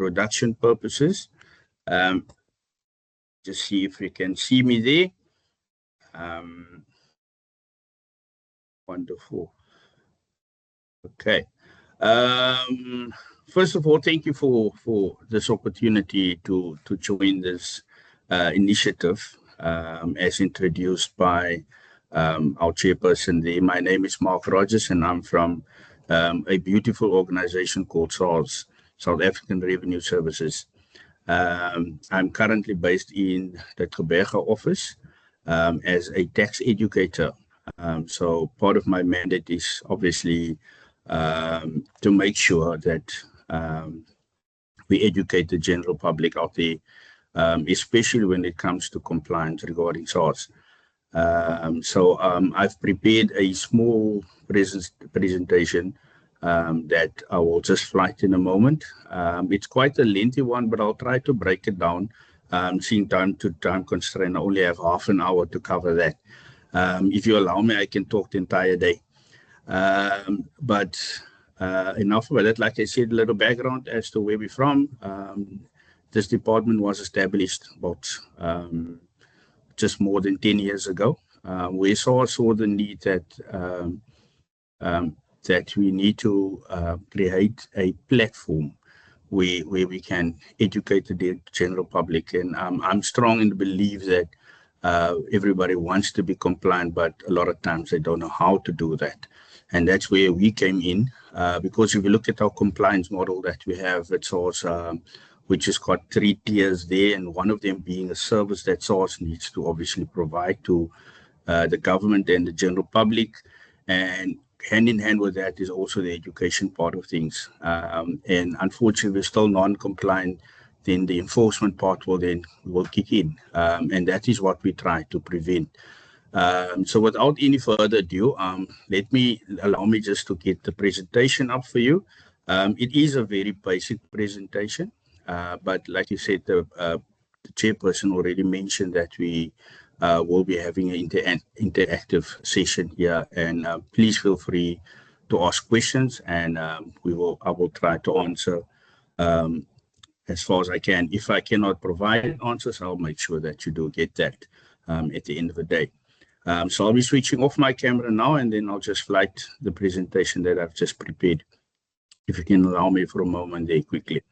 production purposes. Just see if you can see me there. Wonderful. Okay. First of all, thank you for this opportunity to join this initiative as introduced by our chairperson there. My name is Mark Rogers, and I'm from a beautiful organization called SARS, South African Revenue Services. I'm currently based in the Gqeberha office as a tax educator. So part of my mandate is obviously to make sure that we educate the general public out there, especially when it comes to compliance regarding SARS. So I've prepared a small presentation that I will just flight in a moment. It's quite a lengthy one, but I'll try to break it down. Seeing time constraint, I only have half an hour to cover that. If you allow me, I can talk the entire day. But enough about that. Like I said, a little background as to where we're from. This department was established about just more than 10 years ago. We saw the need that we need to create a platform where we can educate the general public. And I'm strong in the belief that everybody wants to be compliant, but a lot of times they don't know how to do that. And that's where we came in, because if you look at our compliance model that we have at SARS, which has got 3 tiers there, and one of them being a service that SARS needs to obviously provide to the government and the general public. And hand in hand with that is also the education part of things. And unfortunately, we're still non-compliant, then the enforcement part will kick in. And that is what we try to prevent. So without any further ado, allow me just to get the presentation up for you. It is a very basic presentation, but like you said, the chairperson already mentioned that we will be having an interactive session here, and please feel free to ask questions, and I will try to answer as far as I can. If I cannot provide answers, I'll make sure that you do get that at the end of the day. So I'll be switching off my camera now, and then I'll just flight the presentation that I've just prepared. If you can allow me for a moment there quickly.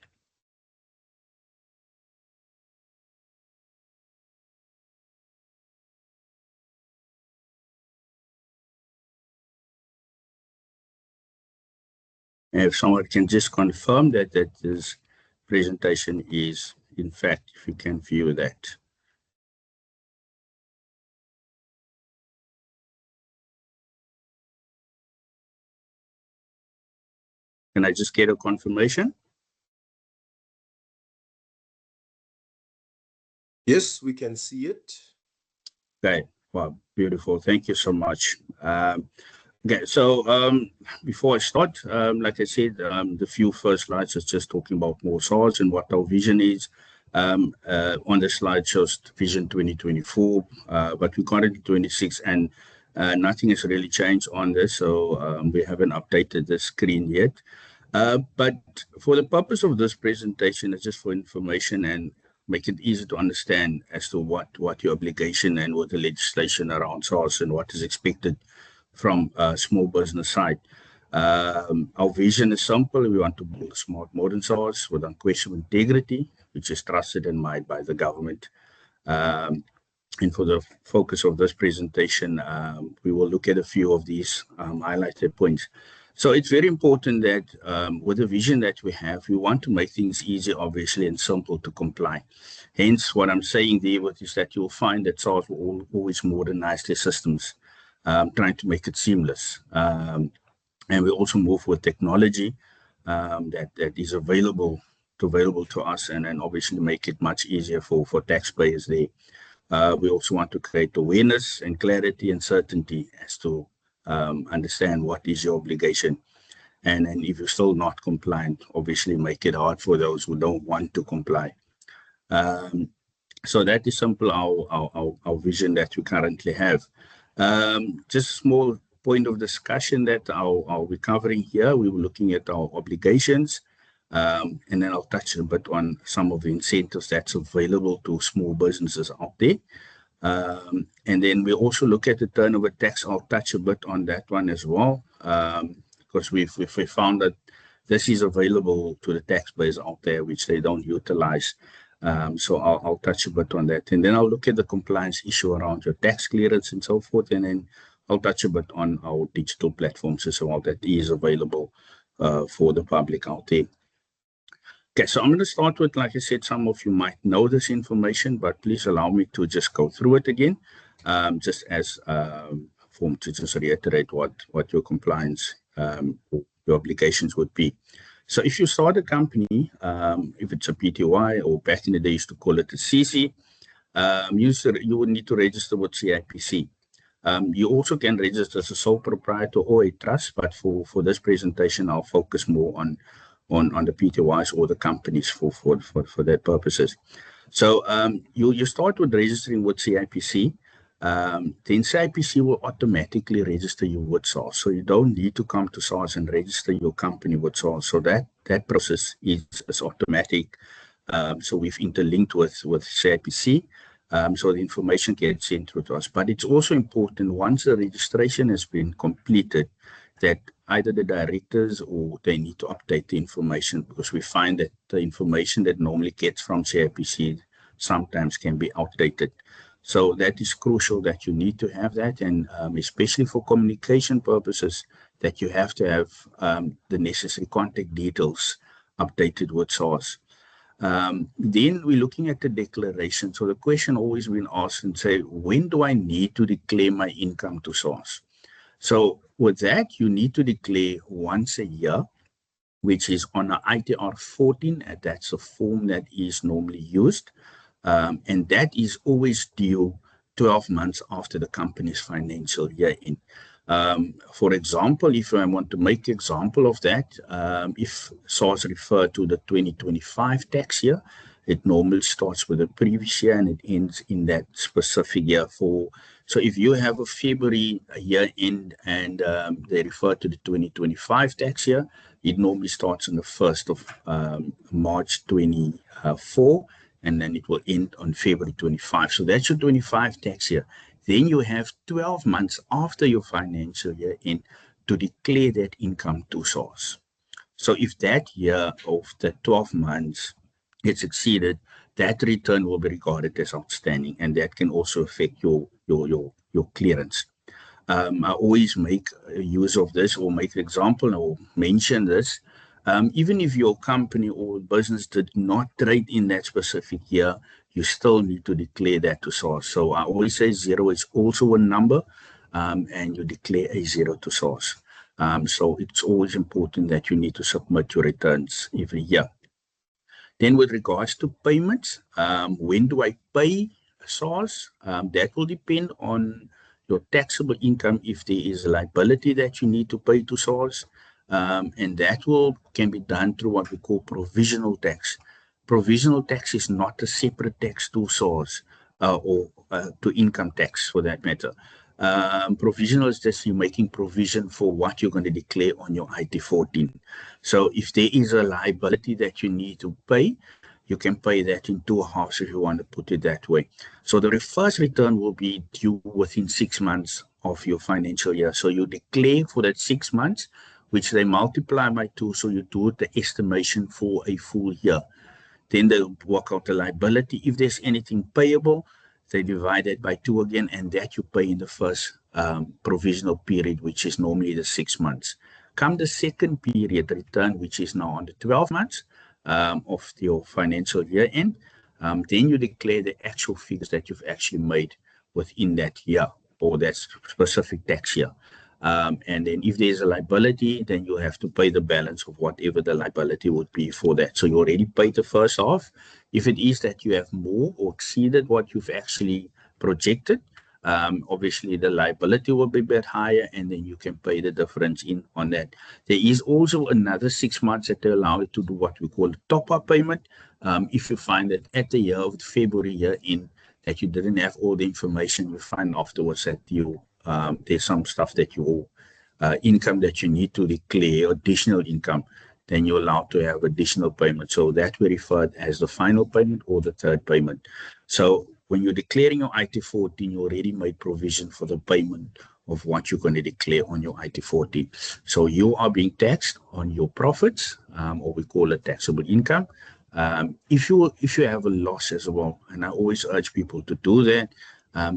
And if someone can just confirm that this presentation is, in fact, if you can view that. Can I just get a confirmation? Yes, we can see it. Okay, well, beautiful. Thank you so much. Okay, so before I start, like I said, the few first slides is just talking about more SARS and what our vision is. On the slide shows Vision 2024, but we got it in 26, and nothing has really changed on this, so we haven't updated the screen yet. But for the purpose of this presentation, it's just for information and make it easy to understand as to what your obligation and what the legislation around SARS and what is expected from a small business side. Our vision is simple. We want to build a smart modern SARS with unquestionable integrity, which is trusted and admired by the government. And for the focus of this presentation, we will look at a few of these highlighted points. So it's very important that with the vision that we have, we want to make things easy, obviously, and simple to comply. Hence, what I'm saying there is that you'll find that SARS will always modernize their systems, trying to make it seamless. And we also move with technology that is available to us, and then obviously make it much easier for taxpayers there. We also want to create awareness and clarity and certainty as to understand what is your obligation. And then if you're still not compliant, obviously make it hard for those who don't want to comply. So that is simple, our vision that we currently have. Just a small point of discussion that I'll be covering here. We were looking at our obligations. And then I'll touch a bit on some of the incentives that's available to small businesses out there. And then we also look at the turnover tax. I'll touch a bit on that one as well, because we found that this is available to the taxpayers out there, which they don't utilize. So I'll touch a bit on that. And then I'll look at the compliance issue around your tax clearance and so forth. And then I'll touch a bit on our digital platforms as well that is available for the public out there. Okay, so I'm going to start with, like I said, some of you might know this information, but please allow me to just go through it again, just as form to just reiterate what your compliance or your obligations would be. So if you start a company, if it's a PTY or back in the day used to call it a CC, you would need to register with CIPC. You also can register as a sole proprietor or a trust, but for this presentation, I'll focus more on the PTYs or the companies for that purposes. So you start with registering with CIPC. Then CIPC will automatically register you with SARS. So you don't need to come to SARS and register your company with SARS. So that process is automatic. So we've interlinked with CIPC. So the information gets sent through to us. But it's also important, once the registration has been completed, that either the directors or they need to update the information, because we find that the information that normally gets from CIPC sometimes can be outdated. So that is crucial that you need to have that, and especially for communication purposes, that you have to have the necessary contact details updated with SARS. Then we're looking at the declaration. So the question always been asked and say, when do I need to declare my income to SARS? So with that, you need to declare once a year, which is on an ITR 14, and that's a form that is normally used. And that is always due 12 months after the company's financial year end. For example, if I want to make an example of that, if SARS refer to the 2025 tax year, it normally starts with the previous year and it ends in that specific year. So if you have a February year end and they refer to the 2025 tax year, it normally starts on the 1st of March 24, and then it will end on February 25. So that's your 25 tax year. Then you have 12 months after your financial year end to declare that income to SARS. So if that year of the 12 months gets exceeded, that return will be regarded as outstanding, and that can also affect your clearance. I always make use of this, or make an example, or mention this. Even if your company or business did not trade in that specific year, you still need to declare that to SARS. So I always say 0 is also a number, and you declare a 0 to SARS. So it's always important that you need to submit your returns every year. Then with regards to payments, when do I pay SARS? That will depend on your taxable income, if there is a liability that you need to pay to SARS. And that can be done through what we call provisional tax. Provisional tax is not a separate tax to SARS or to income tax for that matter. Provisional is just you making provision for what you're going to declare on your IT14. So if there is a liability that you need to pay, you can pay that in 2 halves if you want to put it that way. So the first return will be due within 6 months of your financial year. So you declare for that 6 months, which they multiply by 2. So you do the estimation for a full year. Then they work out the liability. If there's anything payable, they divide it by 2 again, and that you pay in the first provisional period, which is normally the 6 months. Come the second period return, which is now on the 12 months of your financial year end, then you declare the actual figures that you've actually made within that year or that specific tax year. And then if there's a liability, then you have to pay the balance of whatever the liability would be for that. So you already paid the first half. If it is that you have more or exceeded what you've actually projected, obviously the liability will be a bit higher, and then you can pay the difference in on that. There is also another 6 months that they allow you to do what we call top-up payment. If you find that at the year of February year in that you didn't have all the information, you find afterwards that you there's some stuff that you income that you need to declare, additional income, then you're allowed to have additional payment. So that we refer as the final payment or the third payment. So when you're declaring your IT14, you already made provision for the payment of what you're going to declare on your IT14. So you are being taxed on your profits, or we call it taxable income. If you have a loss as well, and I always urge people to do that,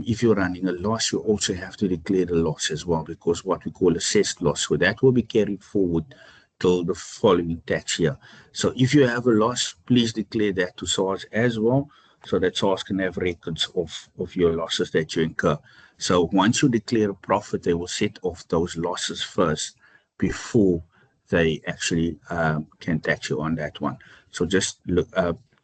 if you're running a loss, you also have to declare the loss as well, because what we call assessed loss, so that will be carried forward till the following tax year. So if you have a loss, please declare that to SARS as well, so that SARS can have records of your losses that you incur. So once you declare a profit, they will set off those losses first before they actually can tax you on that one. So just look,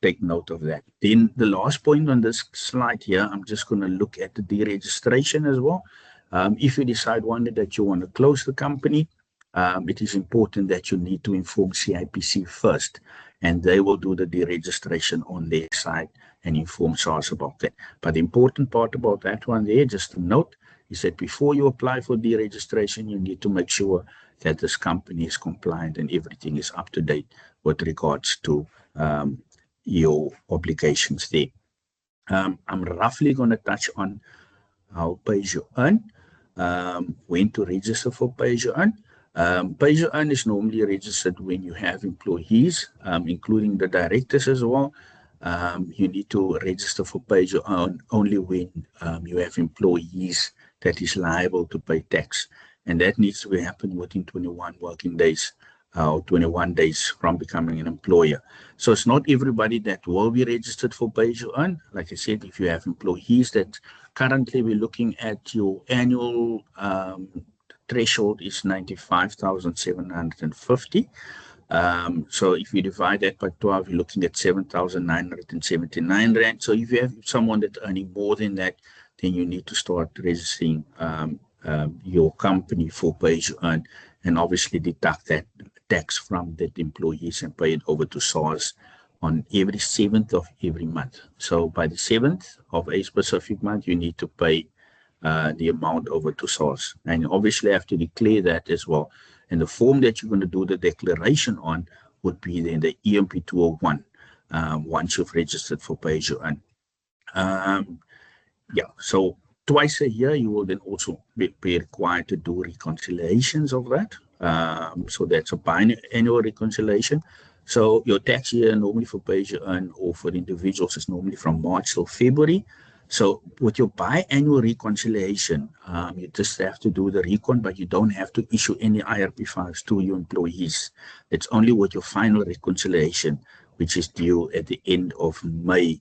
take note of that. Then the last point on this slide here, I'm just going to look at the deregistration as well. If you decide one day that you want to close the company, it is important that you need to inform CIPC first, and they will do the deregistration on their side and inform SARS about that. But the important part about that one there, just to note, is that before you apply for deregistration, you need to make sure that this company is compliant and everything is up to date with regards to your obligations there. I'm roughly going to touch on how pay-as-you-earn, when to register for pay-as-you-earn. Pay-as-you-earn is normally registered when you have employees, including the directors as well. You need to register for pay-as-you-earn only when you have employees that is liable to pay tax. And that needs to happen within 21 working days. Or 21 days from becoming an employer. So it's not everybody that will be registered for pay-as-you-earn. Like I said, if you have employees that currently we're looking at your annual threshold is 95,750. So if you divide that by 12, you're looking at 7,979 Rand. So if you have someone that's earning more than that, then you need to start registering your company for pay-as-you-earn, and obviously deduct that tax from that employees and pay it over to SARS on every 7th of every month. So by the 7th of a specific month, you need to pay the amount over to SARS, and you obviously have to declare that as well. And the form that you're going to do the declaration on would be then the EMP 201 once you've registered for pay-as-you-earn. Yeah, so twice a year, you will then also be required to do reconciliations of that. So that's a biannual reconciliation. So your tax year normally for pay-as-you-earn or for individuals is normally from March till February. So with your biannual reconciliation, you just have to do the recon, but you don't have to issue any IRP files to your employees. It's only with your final reconciliation, which is due at the end of May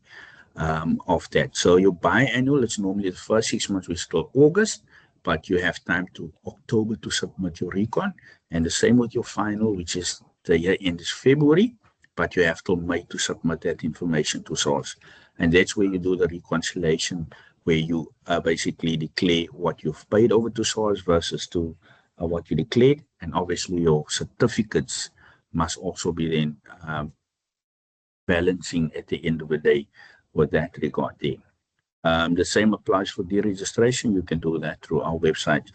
of that. So your biannual, it's normally the first 6 months, which is till August, but you have time to October to submit your recon, and the same with your final, which is the year end is February, but you have till May to submit that information to SARS. And that's where you do the reconciliation, where you basically declare what you've paid over to SARS versus to what you declared, and obviously your certificates must also be then balancing at the end of the day with that regard there. The same applies for deregistration. You can do that through our website.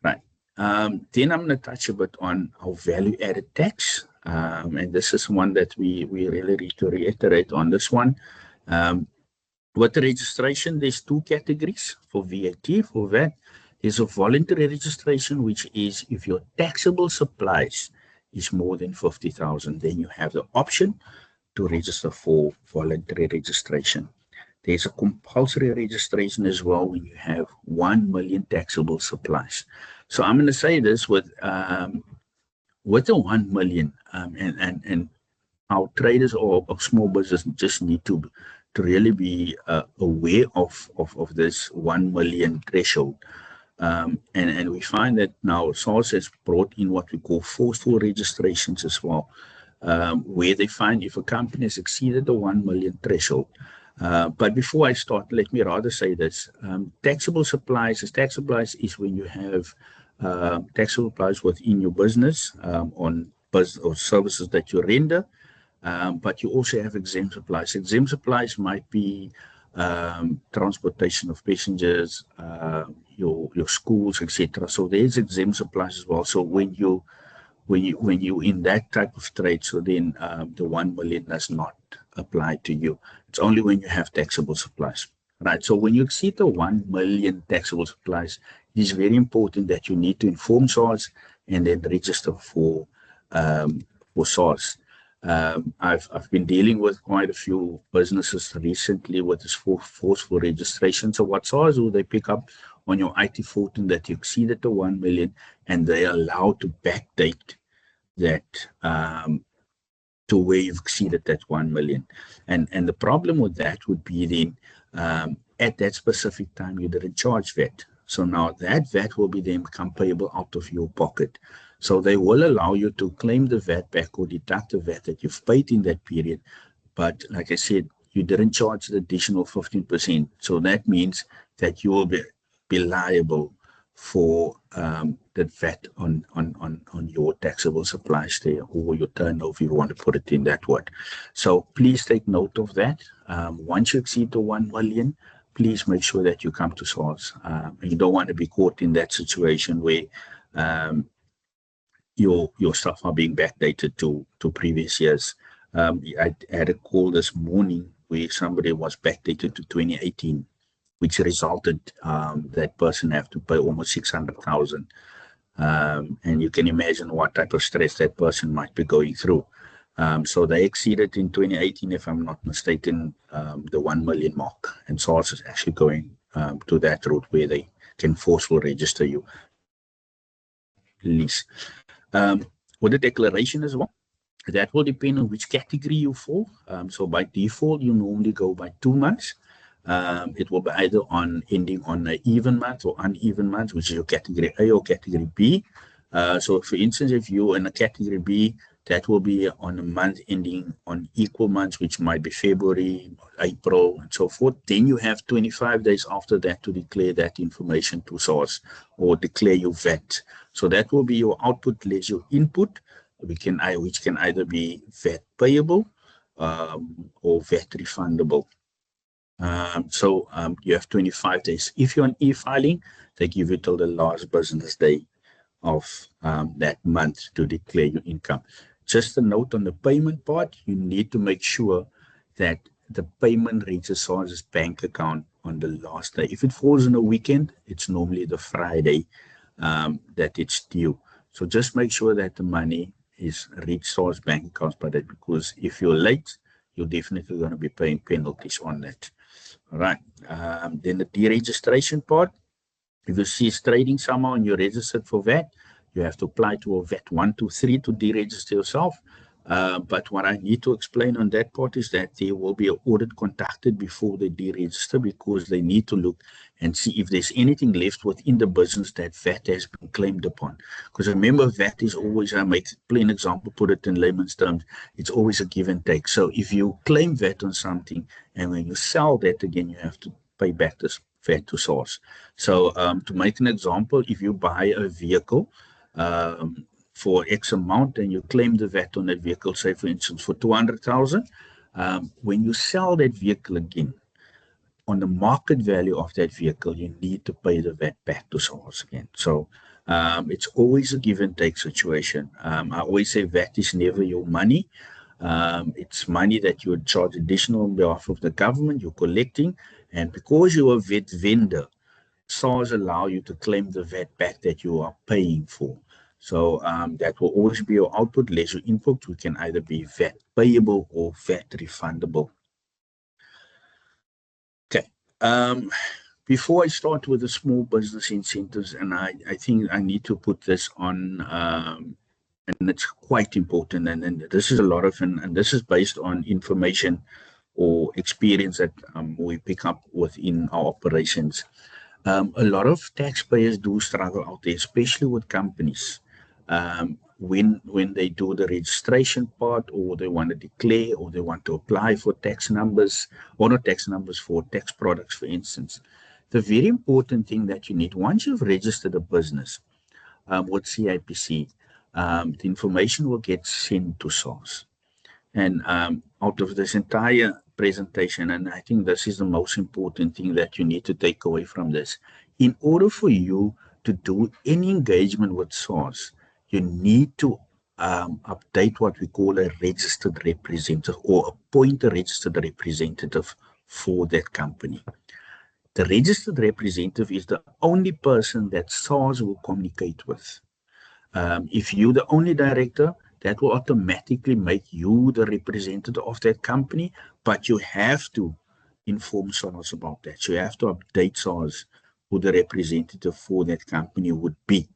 Right. Then I'm going to touch a bit on our value-added tax. And this is one that we really need to reiterate on this one. With the registration, there's two categories for VAT. For that, there's a voluntary registration, which is if your taxable supplies is more than 50,000, then you have the option to register for voluntary registration. There's a compulsory registration as well when you have 1 million taxable supplies. So I'm going to say this with the 1 million, and our traders or small business just need to really be aware of this 1 million threshold. And we find that now SARS has brought in what we call forceful registrations as well, where they find if a company has exceeded the 1 million threshold. But before I start, let me rather say this. Taxable supplies is when you have taxable supplies within your business on or services that you render, but you also have exempt supplies. Exempt supplies might be transportation of passengers, your schools, etc. So there's exempt supplies as well. So when when you in that type of trade, so then the 1 million does not apply to you. It's only when you have taxable supplies, right? So when you exceed the 1 million taxable supplies, it is very important that you need to inform SARS and then register for SARS. I've been dealing with quite a few businesses recently with this forceful registration. So what SARS do, they pick up on your IT 14 that you exceeded the 1 million, and they are allowed to backdate that to where you've exceeded that 1 million. And the problem with that would be then at that specific time you didn't charge VAT. So now that VAT will be then become payable out of your pocket. So they will allow you to claim the VAT back or deduct the VAT that you've paid in that period. But like I said, you didn't charge the additional 15%. So that means that you will be liable for the VAT on your taxable supplies there, or your turnover, if you want to put it in that word. So please take note of that. Once you exceed the 1 million, please make sure that you come to SARS. You don't want to be caught in that situation where your stuff are being backdated to previous years. I had a call this morning where somebody was backdated to 2018, which resulted that person have to pay almost 600,000. And you can imagine what type of stress that person might be going through. So they exceeded in 2018, if I'm not mistaken, the 1 million mark. And SARS is actually going to that route where they can forcefully register you. Lease. With the declaration as well, that will depend on which category you fall. So by default, you normally go by 2 months. It will be either on ending on an even month or uneven month, which is your category A or category B. So for instance, if you're in a category B, that will be on a month ending on equal months, which might be February, April, and so forth. Then you have 25 days after that to declare that information to SARS or declare your VAT. So that will be your output less your input, which can either be VAT payable or VAT refundable. So you have 25 days. If you're on e-filing, they give you till the last business day of that month to declare your income. Just a note on the payment part, you need to make sure that the payment reaches SARS's bank account on the last day. If it falls on a weekend, it's normally the Friday that it's due. So just make sure that the money is reached SARS bank accounts by that, because if you're late, you're definitely going to be paying penalties on that. All right. Then the deregistration part. If you cease trading somehow and you're registered for VAT, you have to apply to a VAT 123 to deregister yourself. But what I need to explain on that part is that there will be an audit conducted before they deregister, because they need to look and see if there's anything left within the business that VAT has been claimed upon. Because remember, VAT is always, I make a plain example, put it in layman's terms, it's always a give and take. So if you claim VAT on something and when you sell that again, you have to pay back this VAT to SARS. So to make an example, if you buy a vehicle for X amount and you claim the VAT on that vehicle, say for instance for 200,000, when you sell that vehicle again, on the market value of that vehicle, you need to pay the VAT back to SARS again. So it's always a give and take situation. I always say VAT is never your money. It's money that you would charge additional on behalf of the government you're collecting, and because you're a VAT vendor, SARS allow you to claim the VAT back that you are paying for. So that will always be your output less your input, which can either be VAT payable or VAT refundable. Okay. Before I start with the small business incentives, and I think I need to put this on, and it's quite important, and this is a lot of, and this is based on information or experience that we pick up within our operations. A lot of taxpayers do struggle out there, especially with companies, when they do the registration part, or they want to declare, or they want to apply for tax numbers, or not tax numbers, for tax products, for instance. The very important thing that you need, once you've registered a business with CIPC, the information will get sent to SARS. And out of this entire presentation, and I think this is the most important thing that you need to take away from this, in order for you to do any engagement with SARS, you need to update what we call a registered representative or appoint a registered representative for that company. The registered representative is the only person that SARS will communicate with. If you're the only director, that will automatically make you the representative of that company, but you have to inform SARS about that. So you have to update SARS who the representative for that company would be.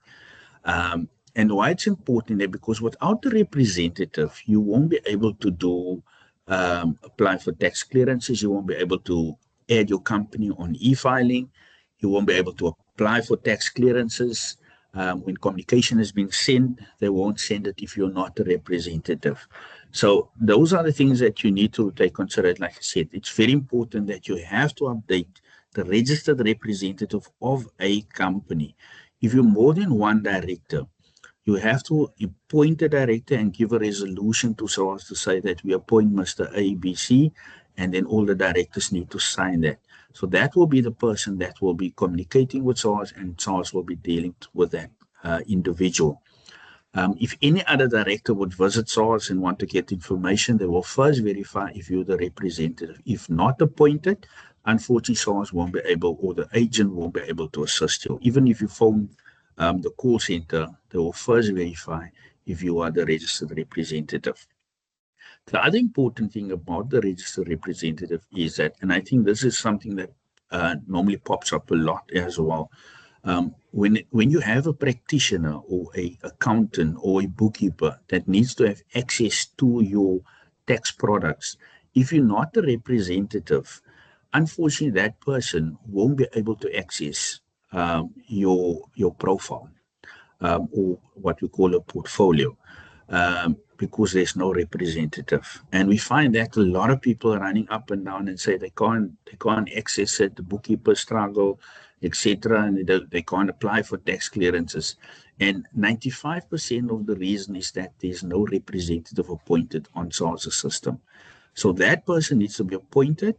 And why it's important there, because without the representative, you won't be able to do apply for tax clearances. You won't be able to add your company on e-filing. You won't be able to apply for tax clearances. When communication has been sent, they won't send it if you're not a representative. So those are the things that you need to take consideration. Like I said, it's very important that you have to update the registered representative of a company. If you're more than one director, you have to appoint a director and give a resolution to SARS to say that we appoint Mr. ABC, and then all the directors need to sign that. So that will be the person that will be communicating with SARS, and SARS will be dealing with that individual. If any other director would visit SARS and want to get information, they will first verify if you're the representative. If not appointed, unfortunately, SARS won't be able, or the agent won't be able to assist you. Even if you phone the call center, they will first verify if you are the registered representative. The other important thing about the registered representative is that, and I think this is something that normally pops up a lot as well, when you have a practitioner or an accountant or a bookkeeper that needs to have access to your tax products, if you're not the representative, unfortunately that person won't be able to access your profile or what we call a portfolio, because there's no representative. And we find that a lot of people are running up and down and say they can't access it, the bookkeepers struggle, etc., and they can't apply for tax clearances. And 95% of the reason is that there's no representative appointed on SARS system. So that person needs to be appointed,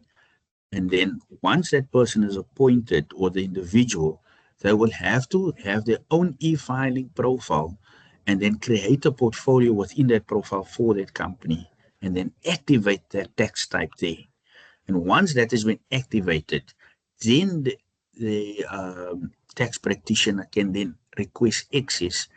and then once that person is appointed, or the individual, they will have to have their own e-filing profile and then create a portfolio within that profile for that company and then activate that tax type there. And once that has been activated, then the tax practitioner can then request access,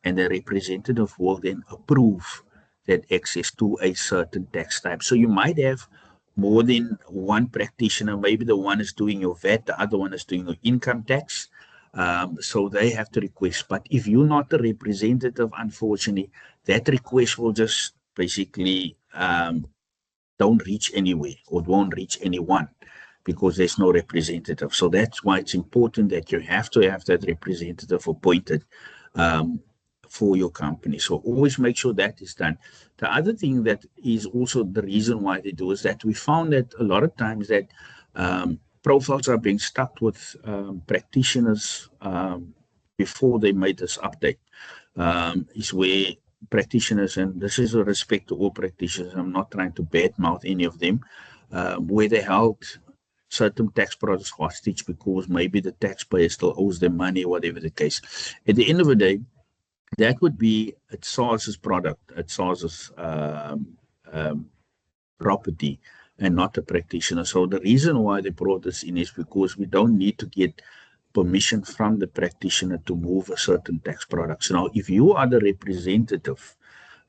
and the representative will then approve that access to a certain tax type. So you might have more than one practitioner. Maybe the one is doing your VAT, the other one is doing your income tax. So they have to request. But if you're not the representative, unfortunately, that request will just basically don't reach anywhere or won't reach anyone, because there's no representative. So that's why it's important that you have to have that representative appointed for your company. So always make sure that is done. The other thing that is also the reason why they do is that we found that a lot of times that profiles are being stuck with practitioners before they made this update, is where practitioners, and this is a respect to all practitioners, I'm not trying to badmouth any of them, where they held certain tax products hostage because maybe the taxpayer still owes them money, whatever the case. At the end of the day, that would be at SARS's product, at SARS's property, and not a practitioner. So the reason why they brought this in is because we don't need to get permission from the practitioner to move a certain tax product. So now, if you are the representative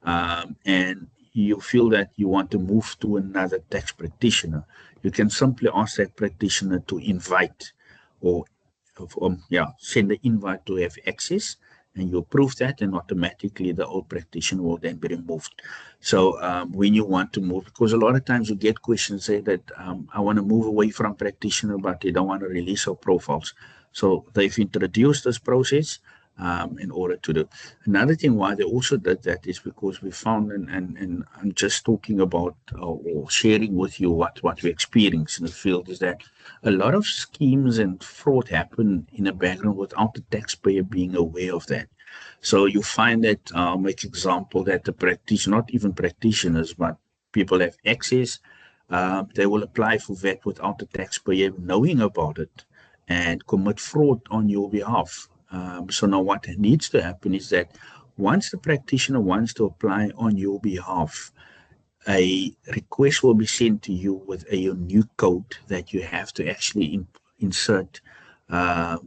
and you feel that you want to move to another tax practitioner, you can simply ask that practitioner to invite or send an invite to have access, and you approve that, and automatically the old practitioner will then be removed. So when you want to move, because a lot of times you get questions say that I want to move away from practitioner, but they don't want to release our profiles. So they've introduced this process in order to do. Another thing why they also did that is because we found, and I'm just talking about or sharing with you what we experience in the field, is that a lot of schemes and fraud happen in the background without the taxpayer being aware of that. So you find that, make example, that the practitioner, not even practitioners, but people have access, they will apply for VAT without the taxpayer knowing about it and commit fraud on your behalf. So now what needs to happen is that once the practitioner wants to apply on your behalf, a request will be sent to you with a unique code that you have to actually insert, uh,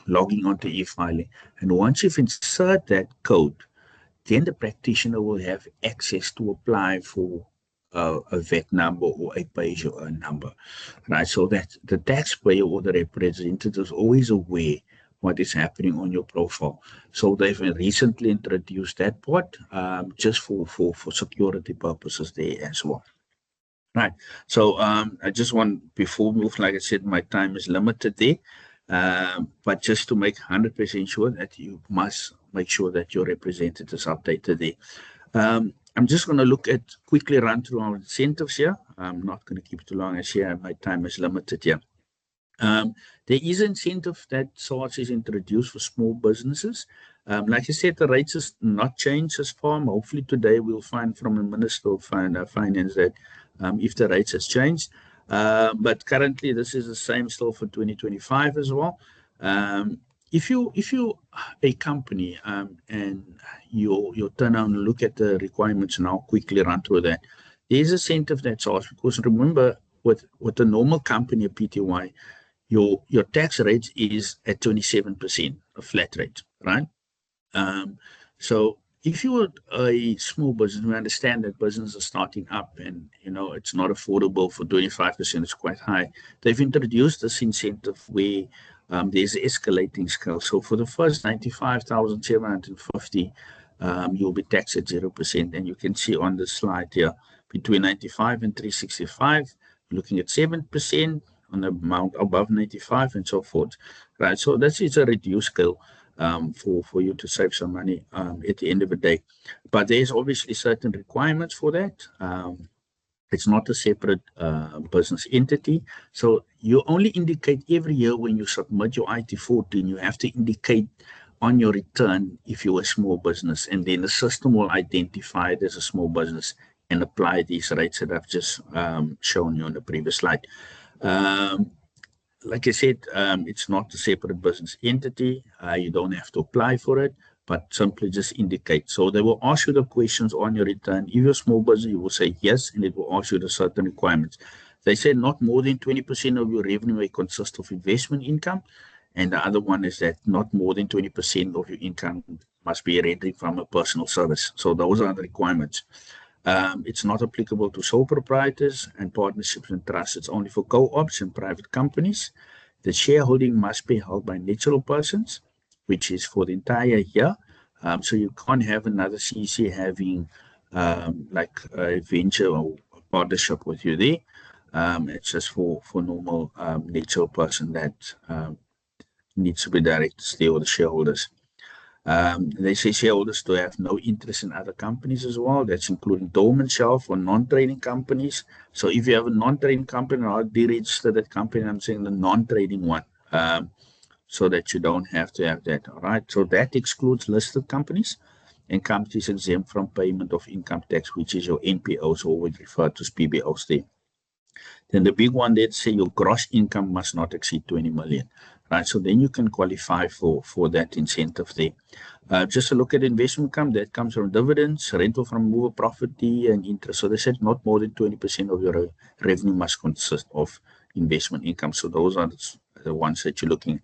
logging onto e-filing. And once you've inserted that code, then the practitioner will have access to apply for a VAT number or a pay-as-you-earn number, right? So that the taxpayer or the representative is always aware what is happening on your profile. So they've recently introduced that part, just for security purposes there as well. Right. So I just want, before we move, like I said, my time is limited there. But just to make 100% sure that you must make sure that your representative is updated there. I'm just going to quickly run through our incentives here. I'm not going to keep it too long as here. My time is limited here. There is an incentive that SARS is introduced for small businesses. Like I said, the rates has not changed as far. Hopefully today we'll find from the Minister of Finance that if the rates has changed. But currently this is the same still for 2025 as well. If you a company and your turnaround, look at the requirements now, quickly run through that. There's a incentive that's SARS, because remember with a normal company, a PTY, your tax rate is at 27%, a flat rate, right? So if you're a small business, we understand that businesses are starting up and, it's not affordable for 25%, it's quite high. They've introduced this incentive where there's an escalating scale. So for the first 95,750, you'll be taxed at 0%. And you can see on the slide here, between 95 and 365, you're looking at 7%. On the amount above 95 and so forth, right? So that is a reduced scale for you to save some money at the end of the day. But there's obviously certain requirements for that. It's not a separate business entity. So you only indicate every year when you submit your IT-14, you have to indicate on your return if you're a small business, and then the system will identify it as a small business and apply these rates that I've just shown you on the previous slide. Like I said, it's not a separate business entity. You don't have to apply for it, but simply just indicate. So they will ask you the questions on your return. If you're a small business, you will say yes, and it will ask you the certain requirements. They say not more than 20% of your revenue may consist of investment income. And the other one is that not more than 20% of your income must be rendering from a personal service. So those are the requirements. It's not applicable to sole proprietors and partnerships and trusts. It's only for co-ops and private companies. The shareholding must be held by natural persons, which is for the entire year. So you can't have another CC having like a venture or a partnership with you there. It's just for normal natural person that needs to be directors there or the shareholders. They say shareholders to have no interest in other companies as well. That's including dormant shelf or non-trading companies. So if you have a non-trading company, I'll deregister that company. I'm saying the non-trading one, so that you don't have to have that. All right. So that excludes listed companies and companies exempt from payment of income tax, which is your NPOs, or we refer to as PBOs there. Then the big one, let's say your gross income must not exceed 20 million, right? So then you can qualify for that incentive there. Just to look at investment income, that comes from dividends, rental from movable property, and interest. So they said not more than 20% of your revenue must consist of investment income. So those are the ones that you're looking at.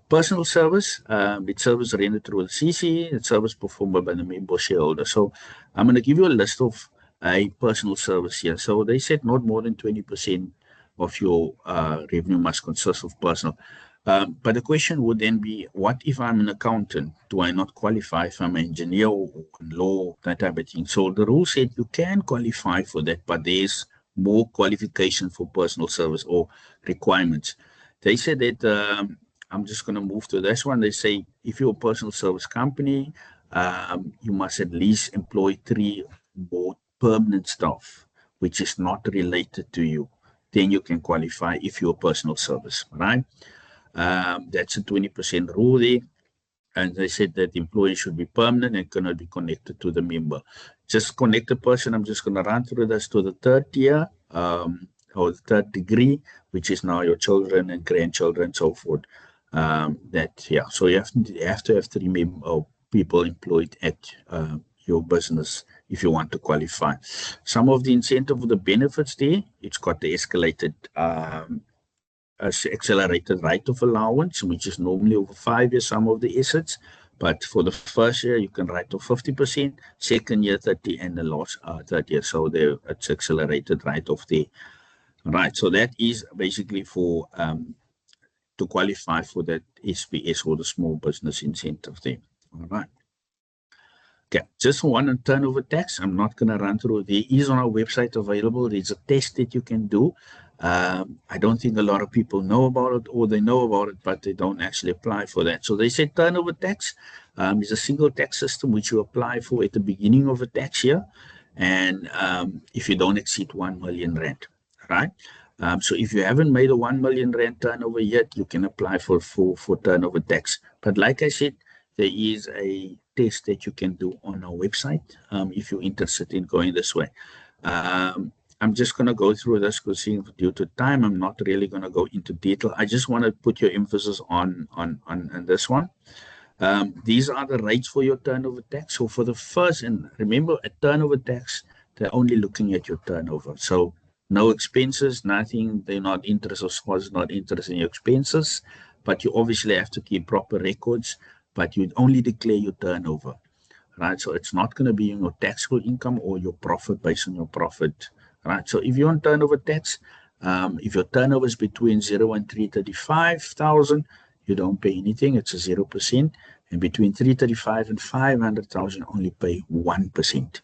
Personal service, it's service rendered through a CC, it's service performed by the member shareholder. So I'm going to give you a list of a personal service here. So they said not more than 20% of your revenue must consist of personal. But the question would then be, what if I'm an accountant? Do I not qualify if I'm an engineer or law, that type of thing? So the rule said you can qualify for that, but there's more qualification for personal service or requirements. They said that, I'm just going to move to this one. They say if you're a personal service company, you must at least employ 3 more permanent staff, which is not related to you. Then you can qualify if you're a personal service, right? That's a 20% rule there. And they said that the employee should be permanent and cannot be connected to the member. Just connect the person. I'm just going to run through this to the 3rd tier, or the 3rd degree, which is now your children and grandchildren and so forth. So you have to have 3 people employed at your business if you want to qualify. Some of the incentive of the benefits there, it's got the escalated accelerated rate of allowance, which is normally over 5 years, some of the assets. But for the first year, you can write off 50%, second year 30%, and the last third year. So there, it's accelerated write-off there. Right. So that is basically for to qualify for that SPS or the small business incentive there. All right. Okay, just one on turnover tax. I'm not going to run through. There is on our website available. There's a test that you can do. I don't think a lot of people know about it, or they know about it, but they don't actually apply for that. So they say turnover tax is a single tax system which you apply for at the beginning of a tax year, and if you don't exceed 1 million rand, right? So if you haven't made a 1 million rand turnover yet, you can apply for turnover tax. But like I said, there is a test that you can do on our website if you're interested in going this way. I'm just going to go through this because due to time, I'm not really going to go into detail. I just want to put your emphasis on this one. These are the rates for your turnover tax. So for the first, and remember, a turnover tax, they're only looking at your turnover. So no expenses, nothing. They're not interested, or SARS is not interested in your expenses, but you obviously have to keep proper records, but you only declare your turnover, right? So it's not going to be your taxable income or your profit based on your profit, right? So if you're on turnover tax, if your turnover is between 0 and 335,000, you don't pay anything. It's a 0%. And between 335 and 500,000, only pay 1%,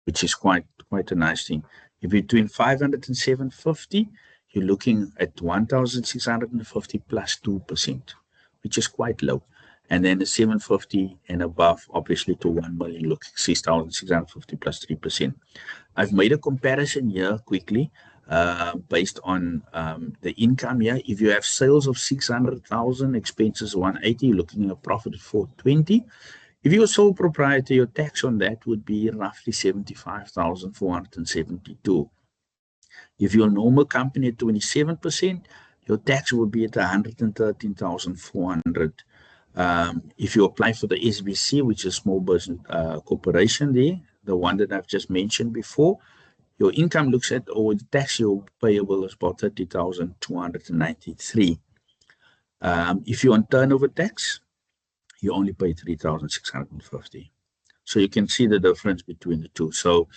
which is quite a nice thing. If between 500 and 750, you're looking at 1,650 plus 2%, which is quite low. And then the 750 and above, obviously to 1 million, look, 6,650 plus 3%. I've made a comparison here quickly based on the income here. If you have sales of 600,000, expenses 180, you're looking at a profit of 420. If you're a sole proprietor, your tax on that would be roughly 75,472. If you're a normal company at 27%, your tax would be at 113,400. If you apply for the SBC, which is small business corporation there, the one that I've just mentioned before, your income looks at, or the tax you're payable is about 30,293. If you're on turnover tax, you only pay 3,650. So you can see the difference between the two. So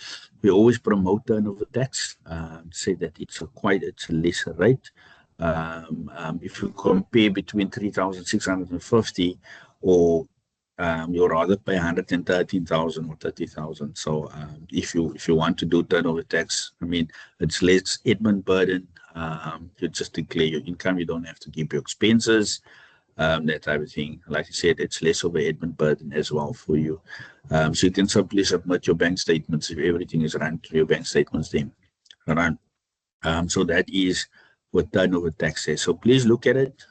we always promote turnover tax, say that it's a lesser rate. If you compare between 3,650 or you'll rather pay 113,000 or 30,000. So if you want to do turnover tax, I mean, it's less admin burden. You just declare your income. You don't have to keep your expenses, that type of thing. Like I said, it's less of an admin burden as well for you. So you can simply submit your bank statements if everything is run through your bank statements then. Right? So that is what turnover tax is. So please look at it.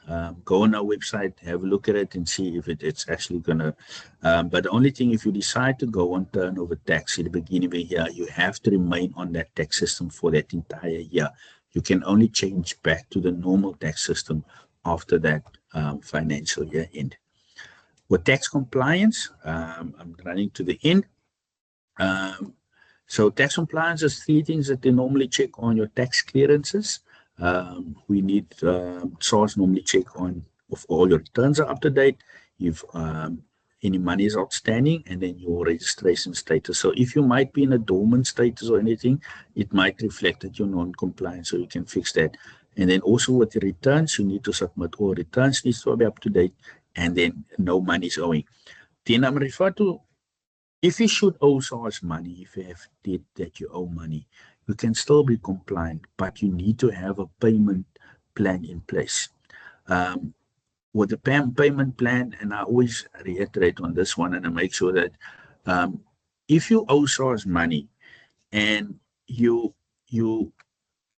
Go on our website, have a look at it and see if it's actually going to. But the only thing, if you decide to go on turnover tax at the beginning of the year, you have to remain on that tax system for that entire year. You can only change back to the normal tax system after that financial year end. With tax compliance, I'm running to the end. So tax compliance is 3 things that they normally check on your tax clearances. We need SARS normally check on if all your returns are up to date, if any money is outstanding, and then your registration status. So if you might be in a dormant status or anything, it might reflect that you're non-compliant, so you can fix that. And then also with the returns, you need to submit all returns needs to be up to date, and then no money is owing. Then I'm referred to, if you should owe SARS money, if you have debt that you owe money, you can still be compliant, but you need to have a payment plan in place. With the payment plan, and I always reiterate on this one, and I make sure that if you owe SARS money and you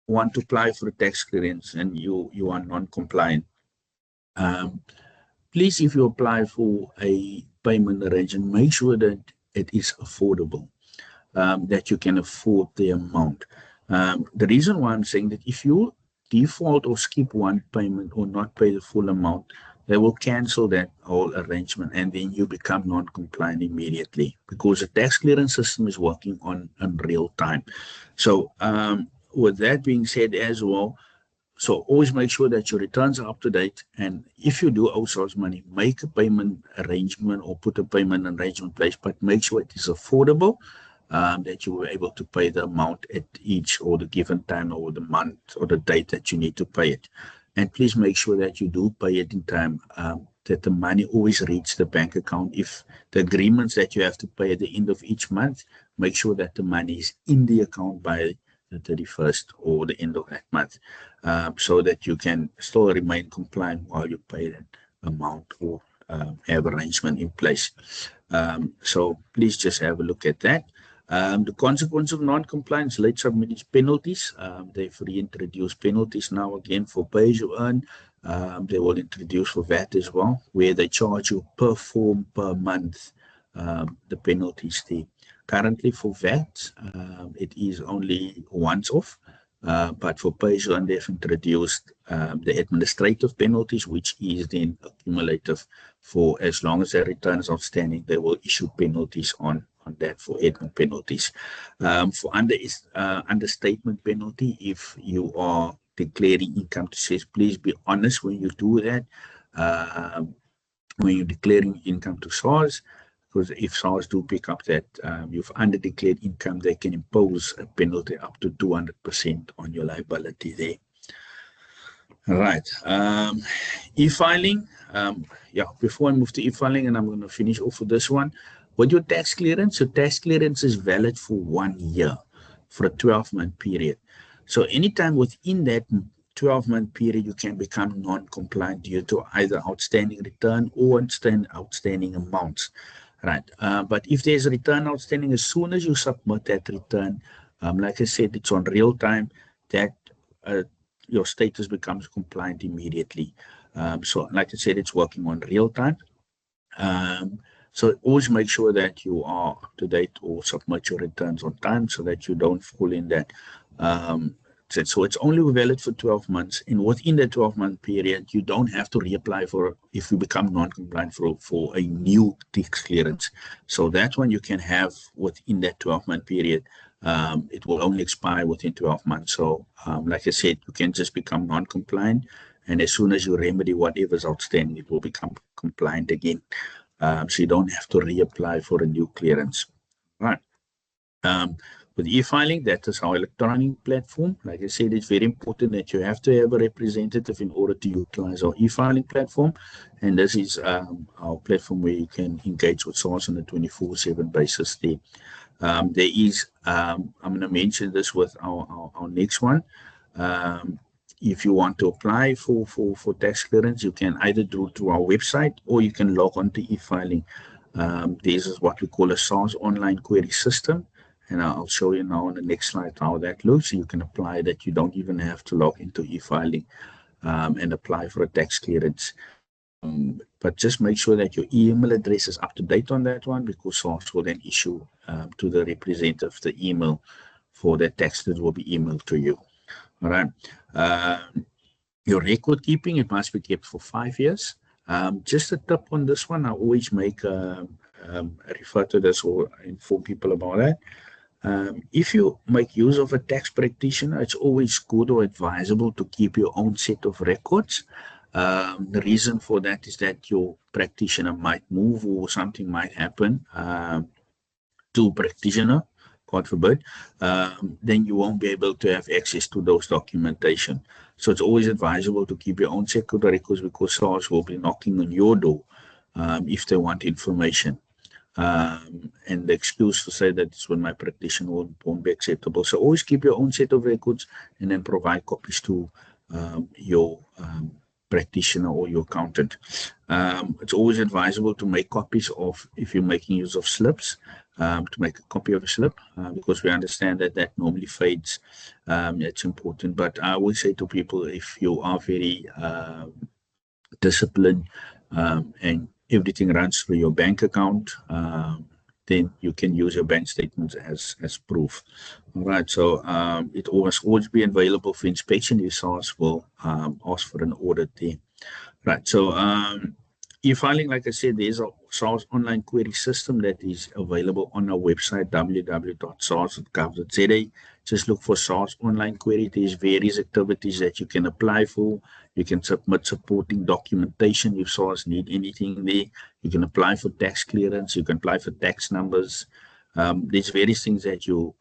want to apply for a tax clearance and you are non-compliant, please, if you apply for a payment arrangement, make sure that it is affordable, that you can afford the amount. The reason why I'm saying that if you default or skip one payment or not pay the full amount, they will cancel that whole arrangement, and then you become non-compliant immediately because the tax clearance system is working on real time. So with that being said as well, so always make sure that your returns are up to date. And if you do owe SARS money, make a payment arrangement or put a payment arrangement in place, but make sure it is affordable, that you were able to pay the amount at each or the given time or the month or the date that you need to pay it. And please make sure that you do pay it in time, that the money always reaches the bank account. If the agreements that you have to pay at the end of each month, make sure that the money is in the account by the 31st or the end of that month, so that you can still remain compliant while you pay that amount or have arrangement in place. So please just have a look at that. The consequence of non-compliance, late submitting penalties. They've reintroduced penalties now again for pay as you earn. They will introduce for VAT as well, where they charge you per form per month, the penalties there. Currently for VAT, it is only once off, but for pay as you earn, they've introduced the administrative penalties, which is then accumulative for as long as the return is outstanding. They will issue penalties on that for admin penalties. For understatement penalty, if you are declaring income to SARS, please be honest when you do that. When you're declaring income to SARS, because if SARS do pick up that you've underdeclared income, they can impose a penalty up to 200% on your liability there. All right. E-filing. Before I move to e-filing, and I'm going to finish off with this one. With your tax clearance, your tax clearance is valid for 1 year for a 12-month period. So anytime within that 12-month period, you can become non-compliant due to either outstanding return or outstanding amounts. Right. But if there's a return outstanding, as soon as you submit that return, like I said, it's on real time, that your status becomes compliant immediately. So like I said, it's working on real time. So always make sure that you are up to date or submit your returns on time so that you don't fall in that. So it's only valid for 12 months. And within the 12-month period, you don't have to reapply for, if you become non-compliant, for a new tax clearance. So that one you can have within that 12-month period. It will only expire within 12 months. So like I said, you can just become non-compliant. And as soon as you remedy whatever is outstanding, it will become compliant again. So you don't have to reapply for a new clearance. Right. With e-filing, that is our electronic platform. Like I said, it's very important that you have to have a representative in order to utilize our e-filing platform. And this is our platform where you can engage with SARS on a 24/7 basis there. There is, I'm going to mention this with our next one. If you want to apply for tax clearance, you can either do it through our website or you can log on to e-filing. This is what we call a SARS online query system. And I'll show you now on the next slide how that looks. So you can apply that. You don't even have to log into e-filing and apply for a tax clearance. But just make sure that your email address is up to date on that one, because SARS will then issue to the representative the email for that tax that will be emailed to you. All right. Your record keeping, it must be kept for 5 years. Just a tip on this one, I always make refer to this or inform people about that. If you make use of a tax practitioner, it's always good or advisable to keep your own set of records. The reason for that is that your practitioner might move or something might happen to practitioner, God forbid, then you won't be able to have access to those documentation. So it's always advisable to keep your own set of records, because SARS will be knocking on your door if they want information. And the excuse to say that it's when my practitioner won't be acceptable. So always keep your own set of records and then provide copies to your practitioner or your accountant. It's always advisable to make copies of, if you're making use of slips, to make a copy of a slip, because we understand that normally fades. It's important. But I always say to people, if you are very disciplined and everything runs through your bank account, then you can use your bank statements as proof. All right, so it always be available for inspection if SARS will ask for an audit there. Right. So e-filing, like I said, there's a SARS online query system that is available on our website, www.sars.gov.za. Just look for SARS online query. There's various activities that you can apply for. You can submit supporting documentation if SARS need anything there. You can apply for tax clearance. You can apply for tax numbers. There's various things that you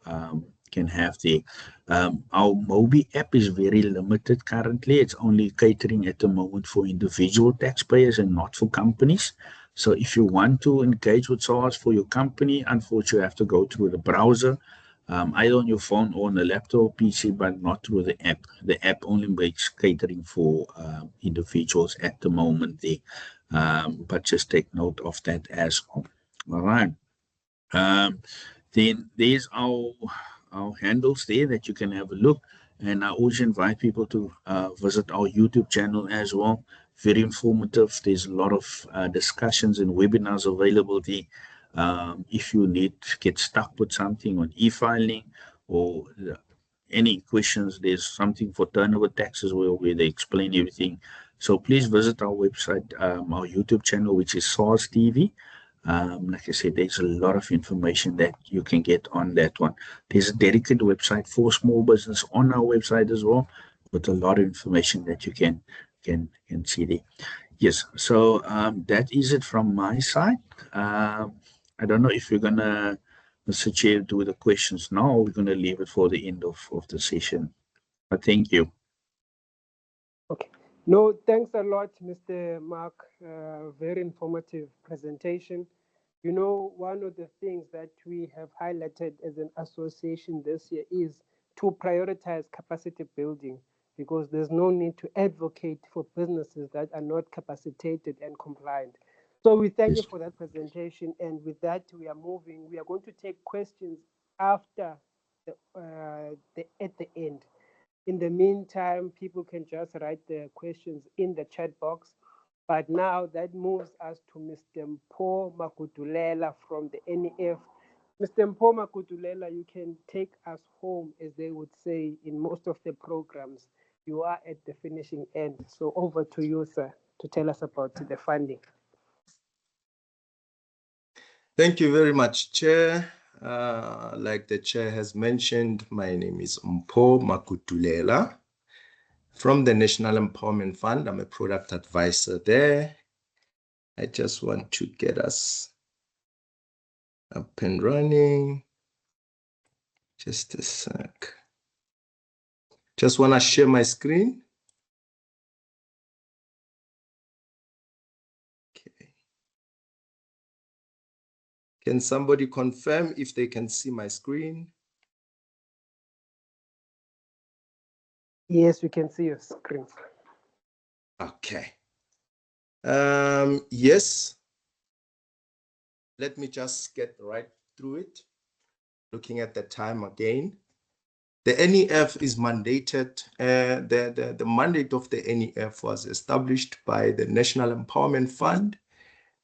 can have there. Our Mobi app is very limited currently. It's only catering at the moment for individual taxpayers and not for companies. So if you want to engage with SARS for your company, unfortunately, you have to go through the browser, either on your phone or on a laptop or PC, but not through the app. The app only makes catering for individuals at the moment there. But just take note of that as well. All right. Then there's our handles there that you can have a look. And I always invite people to visit our YouTube channel as well. Very informative. There's a lot of discussions and webinars available there. If you need to get stuck with something on e-filing or any questions, there's something for turnover tax as well where they explain everything. So please visit our website, our YouTube channel, which is SARS TV. Like I said, there's a lot of information that you can get on that one. There's a dedicated website for small business on our website as well, with a lot of information that you can see there. Yes, so that is it from my side. I don't know if you're gonna, Mr. Chair, do the questions now, or we're gonna leave it for the end of the session. But thank you. Okay. No, thanks a lot, Mr. Mark. Very informative presentation. You know, one of the things that we have highlighted as an association this year is to prioritize capacity building, because there's no need to advocate for businesses that are not capacitated and compliant. So we thank you for that presentation. And with that, we are moving. We are going to take questions after at the end. In the meantime, people can just write their questions in the chat box. But now that moves us to Mr. Mpho Makudulela from the NEF. Mr. Mpho Makudulela, you can take us home, as they would say in most of the programs. You are at the finishing end. So over to you, sir, to tell us about the funding. Thank you very much, Chair. Like the Chair has mentioned, my name is Mpho Makudulela from the National Empowerment Fund. I'm a product advisor there. I just want to get us up and running. Just a sec. Just want to share my screen. Okay. Can somebody confirm if they can see my screen? Yes, we can see your screen. Okay. Yes. Let me just get right through it. Looking at the time again. The NEF is mandated. The mandate of the NEF was established by the National Empowerment Fund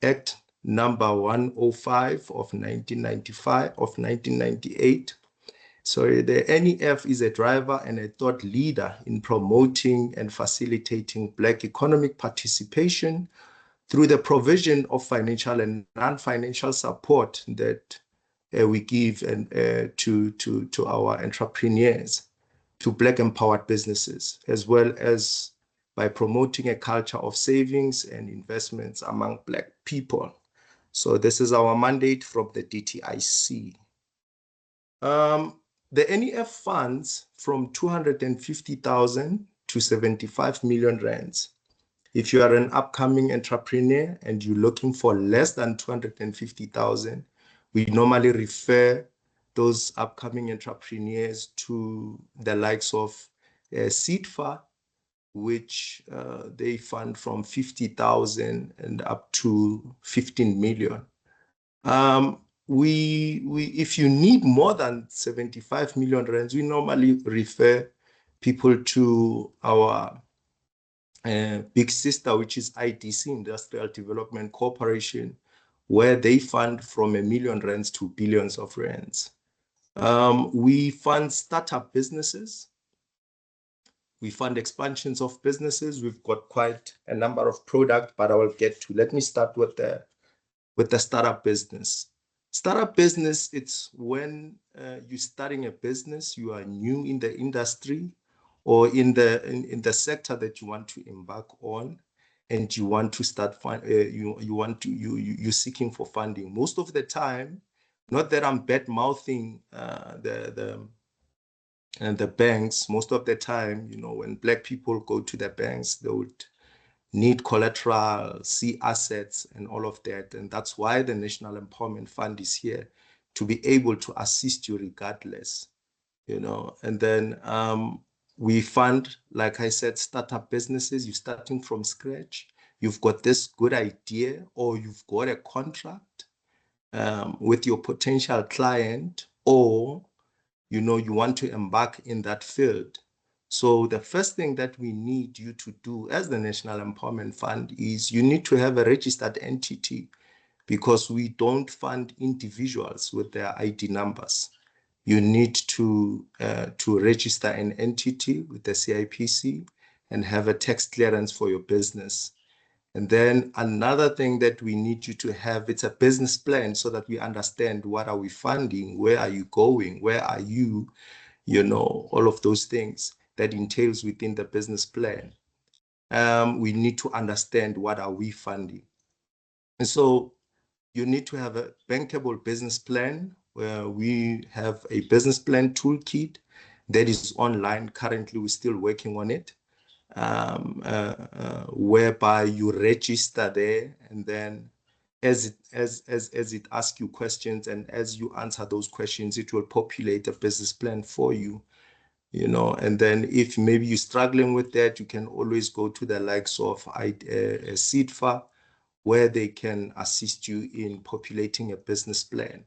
Act number 105 of 1998. So the NEF is a driver and a thought leader in promoting and facilitating Black economic participation through the provision of financial and non-financial support that we give to our entrepreneurs, to Black empowered businesses, as well as by promoting a culture of savings and investments among Black people. So this is our mandate from the DTIC. The NEF funds from 250,000 to 75 million rands. If you are an upcoming entrepreneur and you're looking for less than 250,000, we normally refer those upcoming entrepreneurs to the likes of SAYTA, which they fund from 50,000 and up to 15 million. If you need more than 75 million rands, we normally refer people to our big sister, which is IDC, Industrial Development Corporation, where they fund from R1 million to billions of rands. We fund startup businesses. We fund expansions of businesses. We've got quite a number of products, but I will get to. Let me start with the startup business. Startup business, it's when you're starting a business, you are new in the industry or in the sector that you want to embark on, and you want to start you're seeking for funding. Most of the time, not that I'm bad mouthing the banks. Most of the time, when Black people go to the banks, they would need collateral, see assets, and all of that. And that's why the National Empowerment Fund is here, to be able to assist you regardless. And then we fund, like I said, startup businesses. You're starting from scratch. You've got this good idea, or you've got a contract with your potential client, or you want to embark in that field. So the first thing that we need you to do as the National Empowerment Fund is you need to have a registered entity, because we don't fund individuals with their ID numbers. You need to register an entity with the CIPC and have a tax clearance for your business. And then another thing that we need you to have, it's a business plan, so that we understand what are we funding, where are you going, where are you, all of those things that entails within the business plan. We need to understand what are we funding. And so you need to have a bankable business plan, where we have a business plan toolkit that is online. Currently, we're still working on it. Whereby you register there, and then as it asks you questions, and as you answer those questions, it will populate a business plan for you. And then if maybe you're struggling with that, you can always go to the likes of SAYTA, where they can assist you in populating a business plan.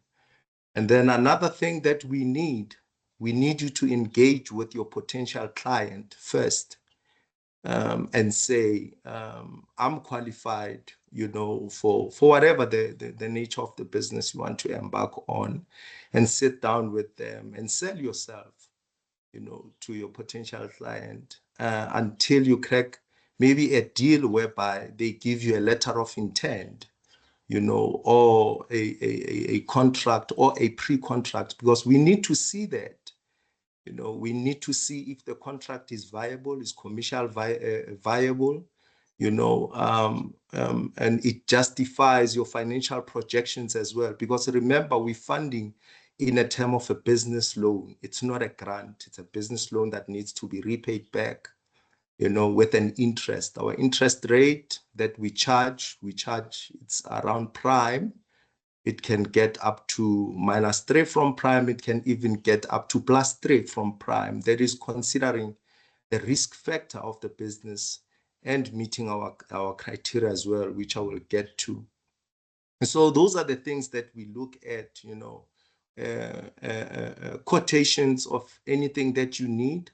And then another thing that we need you to engage with your potential client first. And say, I'm qualified, for whatever the nature of the business you want to embark on, and sit down with them and sell yourself, to your potential client until you crack maybe a deal whereby they give you a letter of intent, or a contract or a pre-contract, because we need to see that. We need to see if the contract is viable, is commercial viable, and it justifies your financial projections as well. Because remember, we're funding in a term of a business loan. It's not a grant. It's a business loan that needs to be repaid back, with an interest. Our interest rate that we charge, it's around prime. It can get up to -3 from prime. It can even get up to +3 from prime. That is considering the risk factor of the business and meeting our criteria as well, which I will get to. And so those are the things that we look at, quotations of anything that you need,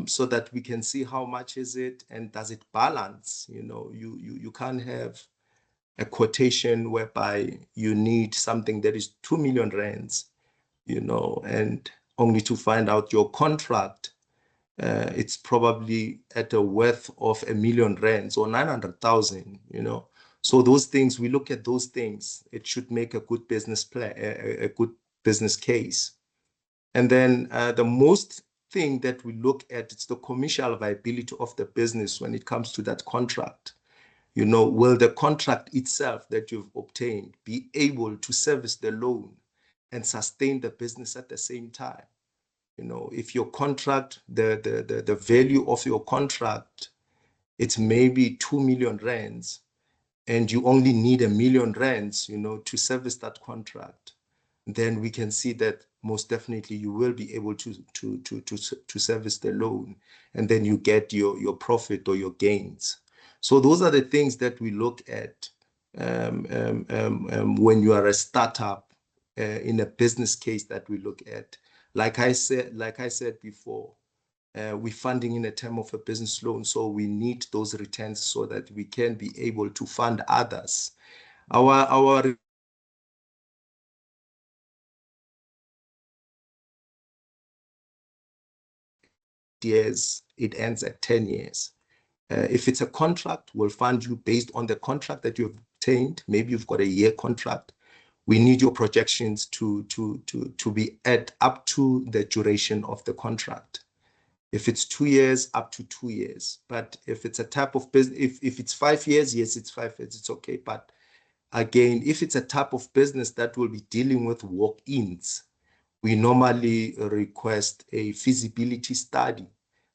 so that we can see how much is it and does it balance. You can't have a quotation whereby you need something that is 2 million rands, and only to find out your contract, it's probably at a worth of 1 million rands or 900,000, So those things, we look at those things. It should make a good business plan, a good business case. And then the most thing that we look at, it's the commercial viability of the business when it comes to that contract. Will the contract itself that you've obtained be able to service the loan and sustain the business at the same time? If your contract, the value of your contract, it's maybe 2 million rands, and you only need 1 million rands, to service that contract, then we can see that most definitely you will be able to service the loan, and then you get your profit or your gains. So those are the things that we look at when you are a startup, in a business case that we look at. Like I said before, we're funding in a term of a business loan, so we need those returns so that we can be able to fund others. Our years, it ends at 10 years. If it's a contract, we'll fund you based on the contract that you've obtained. Maybe you've got a year contract. We need your projections to be at up to the duration of the contract. If it's 2 years, up to 2 years. But if it's a type of business, if it's 5 years, yes, it's 5 years, it's okay. But again, if it's a type of business that will be dealing with walk-ins, we normally request a feasibility study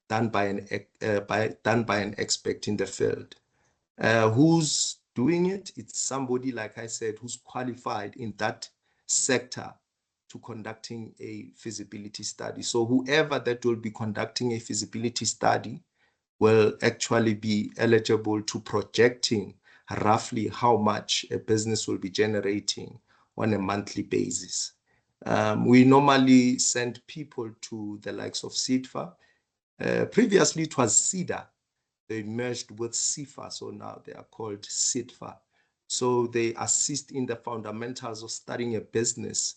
done by an expert in the field. Who's doing it? It's somebody, like I said, who's qualified in that sector to conducting a feasibility study. So whoever that will be conducting a feasibility study will actually be eligible to projecting roughly how much a business will be generating on a monthly basis. We normally send people to the likes of SITFA. Previously, it was SIDA. They merged with SIFA, so now they are called SITFA. So they assist in the fundamentals of starting a business,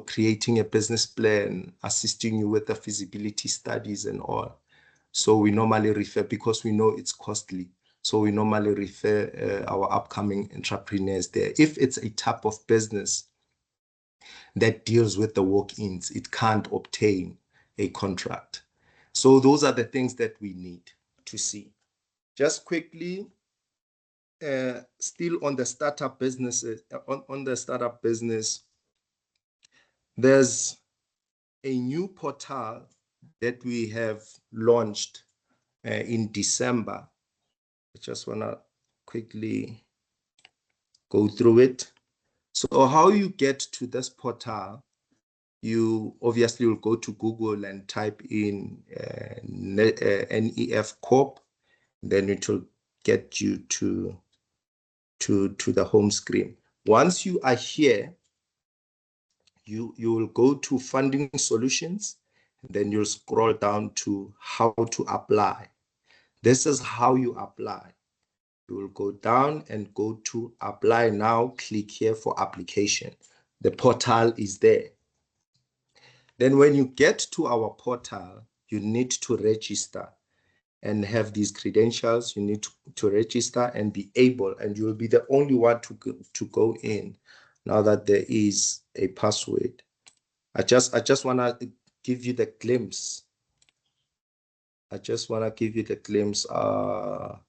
creating a business plan, assisting you with the feasibility studies and all. So we normally refer, because we know it's costly, so we normally refer our upcoming entrepreneurs there. If it's a type of business that deals with the walk-ins, it can't obtain a contract. So those are the things that we need to see. Just quickly, still on the startup businesses, on the startup business, there's a new portal that we have launched in December. I just want to quickly go through it. So how you get to this portal, you obviously will go to Google and type in NEF Corp, then it will get you to the home screen. Once you are here, you will go to funding solutions, and then you'll scroll down to how to apply. This is how you apply. You will go down and go to apply now, click here for application. The portal is there. Then when you get to our portal, you need to register and have these credentials. You need to register and be able, and you will be the only one to go in now that there is a password. I just want to give you the glimpse. I just want to give you the glimpse. How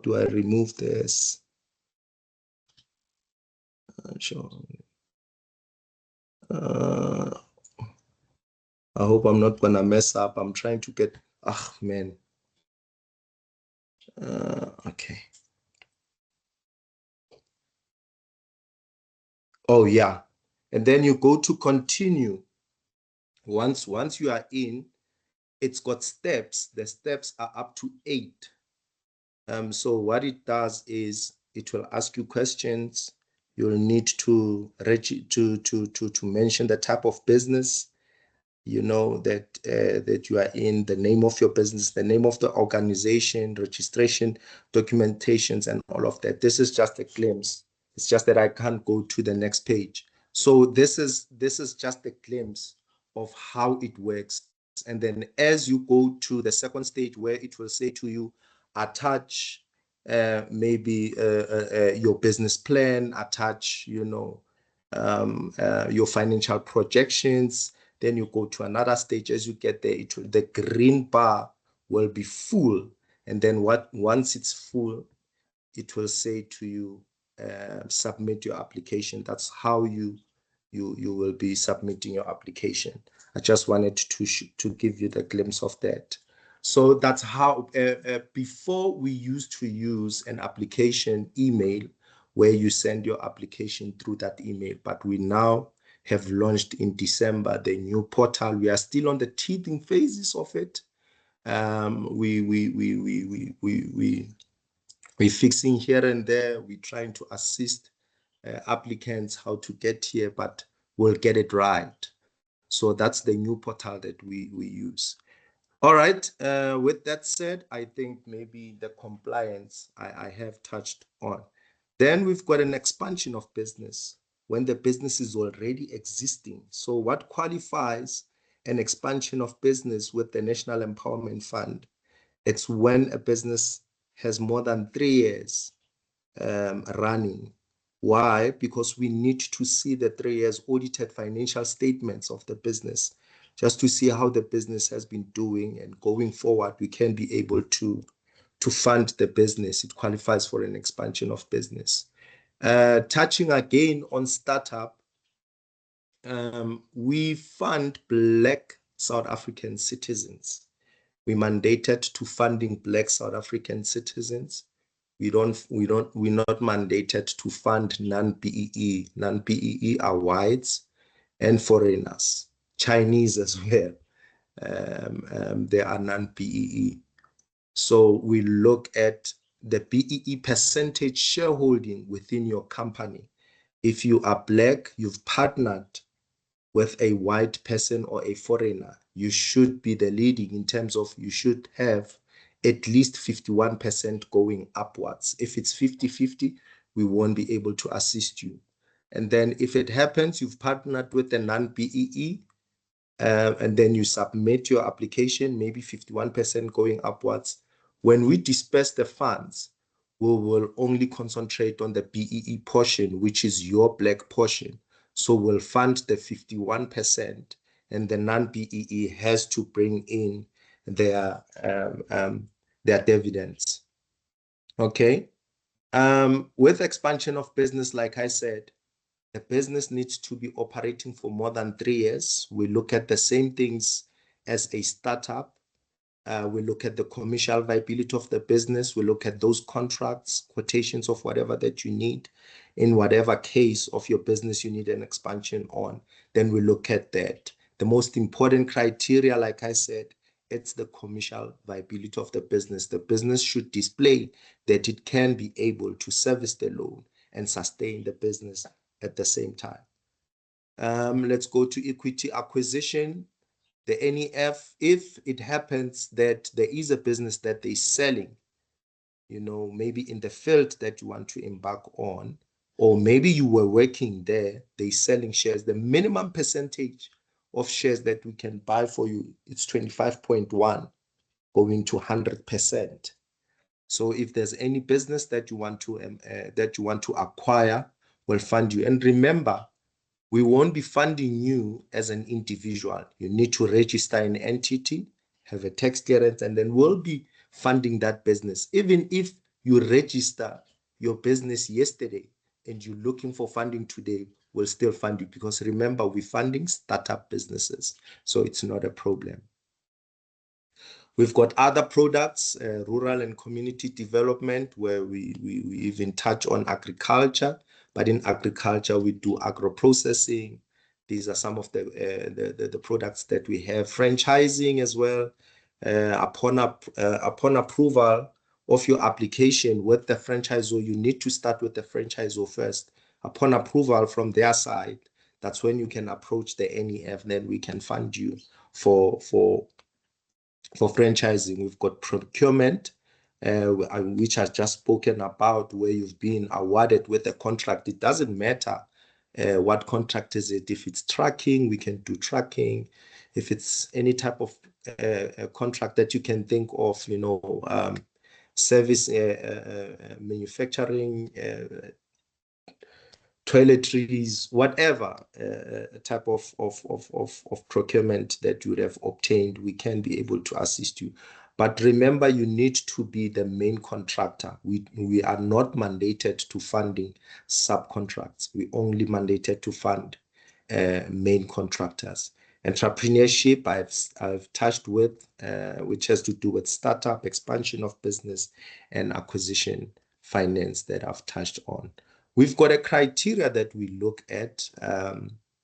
do I remove this? Sure. I hope I'm not gonna mess up. I'm trying to get, man. Okay. Oh yeah. And then you go to continue. Once you are in, it's got steps. The steps are up to 8. So what it does is it will ask you questions. You'll need to mention the type of business, that you are in, the name of your business, the name of the organization, registration, documentations, and all of that. This is just a glimpse. It's just that I can't go to the next page. So this is just a glimpse of how it works. And then as you go to the second stage, where it will say to you, attach maybe your business plan, attach, your financial projections. Then you go to another stage. As you get there, the green bar will be full. And then once it's full, it will say to you, submit your application. That's how you will be submitting your application. I just wanted to give you the glimpse of that. So that's how, before we used to use an application email where you send your application through that email, but we now have launched in December the new portal. We are still on the teething phases of it. We're fixing here and there. We're trying to assist applicants how to get here, but we'll get it right. So that's the new portal that we use. All right. With that said, I think maybe the compliance I have touched on. Then we've got an expansion of business when the business is already existing. So what qualifies an expansion of business with the National Empowerment Fund, it's when a business has more than 3 years running. Why? Because we need to see the 3 years audited financial statements of the business, just to see how the business has been doing, and going forward, we can be able to fund the business. It qualifies for an expansion of business. Touching again on startup, we fund Black South African citizens. We mandated to funding Black South African citizens. We're not mandated to fund non-BEE. Non-BEE are whites and foreigners, Chinese as well. They are non-BEE. So we look at the BEE percentage shareholding within your company. If you are Black, you've partnered with a white person or a foreigner, you should be the leading in terms of you should have at least 51% going upwards. If it's 50-50, we won't be able to assist you. And then if it happens, you've partnered with a non-BEE, and then you submit your application, maybe 51% going upwards. When we disperse the funds, we will only concentrate on the BEE portion, which is your Black portion. So we'll fund the 51%, and the non-BEE has to bring in their dividends. Okay. With expansion of business, like I said, the business needs to be operating for more than 3 years. We look at the same things as a startup. We look at the commercial viability of the business. We look at those contracts, quotations of whatever that you need. In whatever case of your business you need an expansion on, then we look at that. The most important criteria, like I said, it's the commercial viability of the business. The business should display that it can be able to service the loan and sustain the business at the same time. Let's go to equity acquisition. The NEF, if it happens that there is a business that they're selling, maybe in the field that you want to embark on, or maybe you were working there, they're selling shares, the minimum percentage of shares that we can buy for you, it's 25.1 going to 100%. So if there's any business that you want to acquire, we'll fund you. And remember, we won't be funding you as an individual. You need to register an entity, have a tax clearance, and then we'll be funding that business. Even if you register your business yesterday and you're looking for funding today, we'll still fund you, because remember, we're funding startup businesses, so it's not a problem. We've got other products, rural and community development, where we even touch on agriculture. But in agriculture, we do agro-processing. These are some of the products that we have. Franchising as well. Upon approval of your application with the franchisor, you need to start with the franchisor first. Upon approval from their side, that's when you can approach the NEF. Then we can fund you for franchising. We've got procurement, which I've just spoken about, where you've been awarded with a contract. It doesn't matter what contract is it. If it's trucking, we can do trucking. If it's any type of contract that you can think of, service, manufacturing, toiletries, whatever type of procurement that you would have obtained, we can be able to assist you. But remember, you need to be the main contractor. We are not mandated to funding subcontracts. We only mandated to fund main contractors. Entrepreneurship, I've touched with, which has to do with startup, expansion of business, and acquisition finance that I've touched on. We've got a criteria that we look at,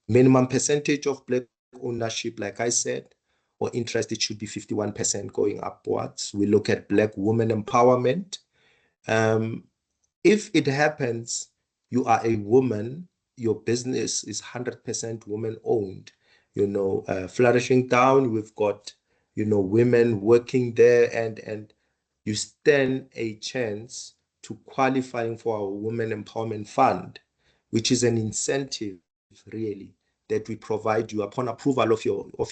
minimum percentage of Black ownership, like I said, or interest, it should be 51% going upwards. We look at Black women empowerment. If it happens, you are a woman, your business is 100% woman owned, Flourishing Town, we've got, women working there, and you stand a chance to qualifying for our Women Empowerment Fund, which is an incentive, really, that we provide you upon approval of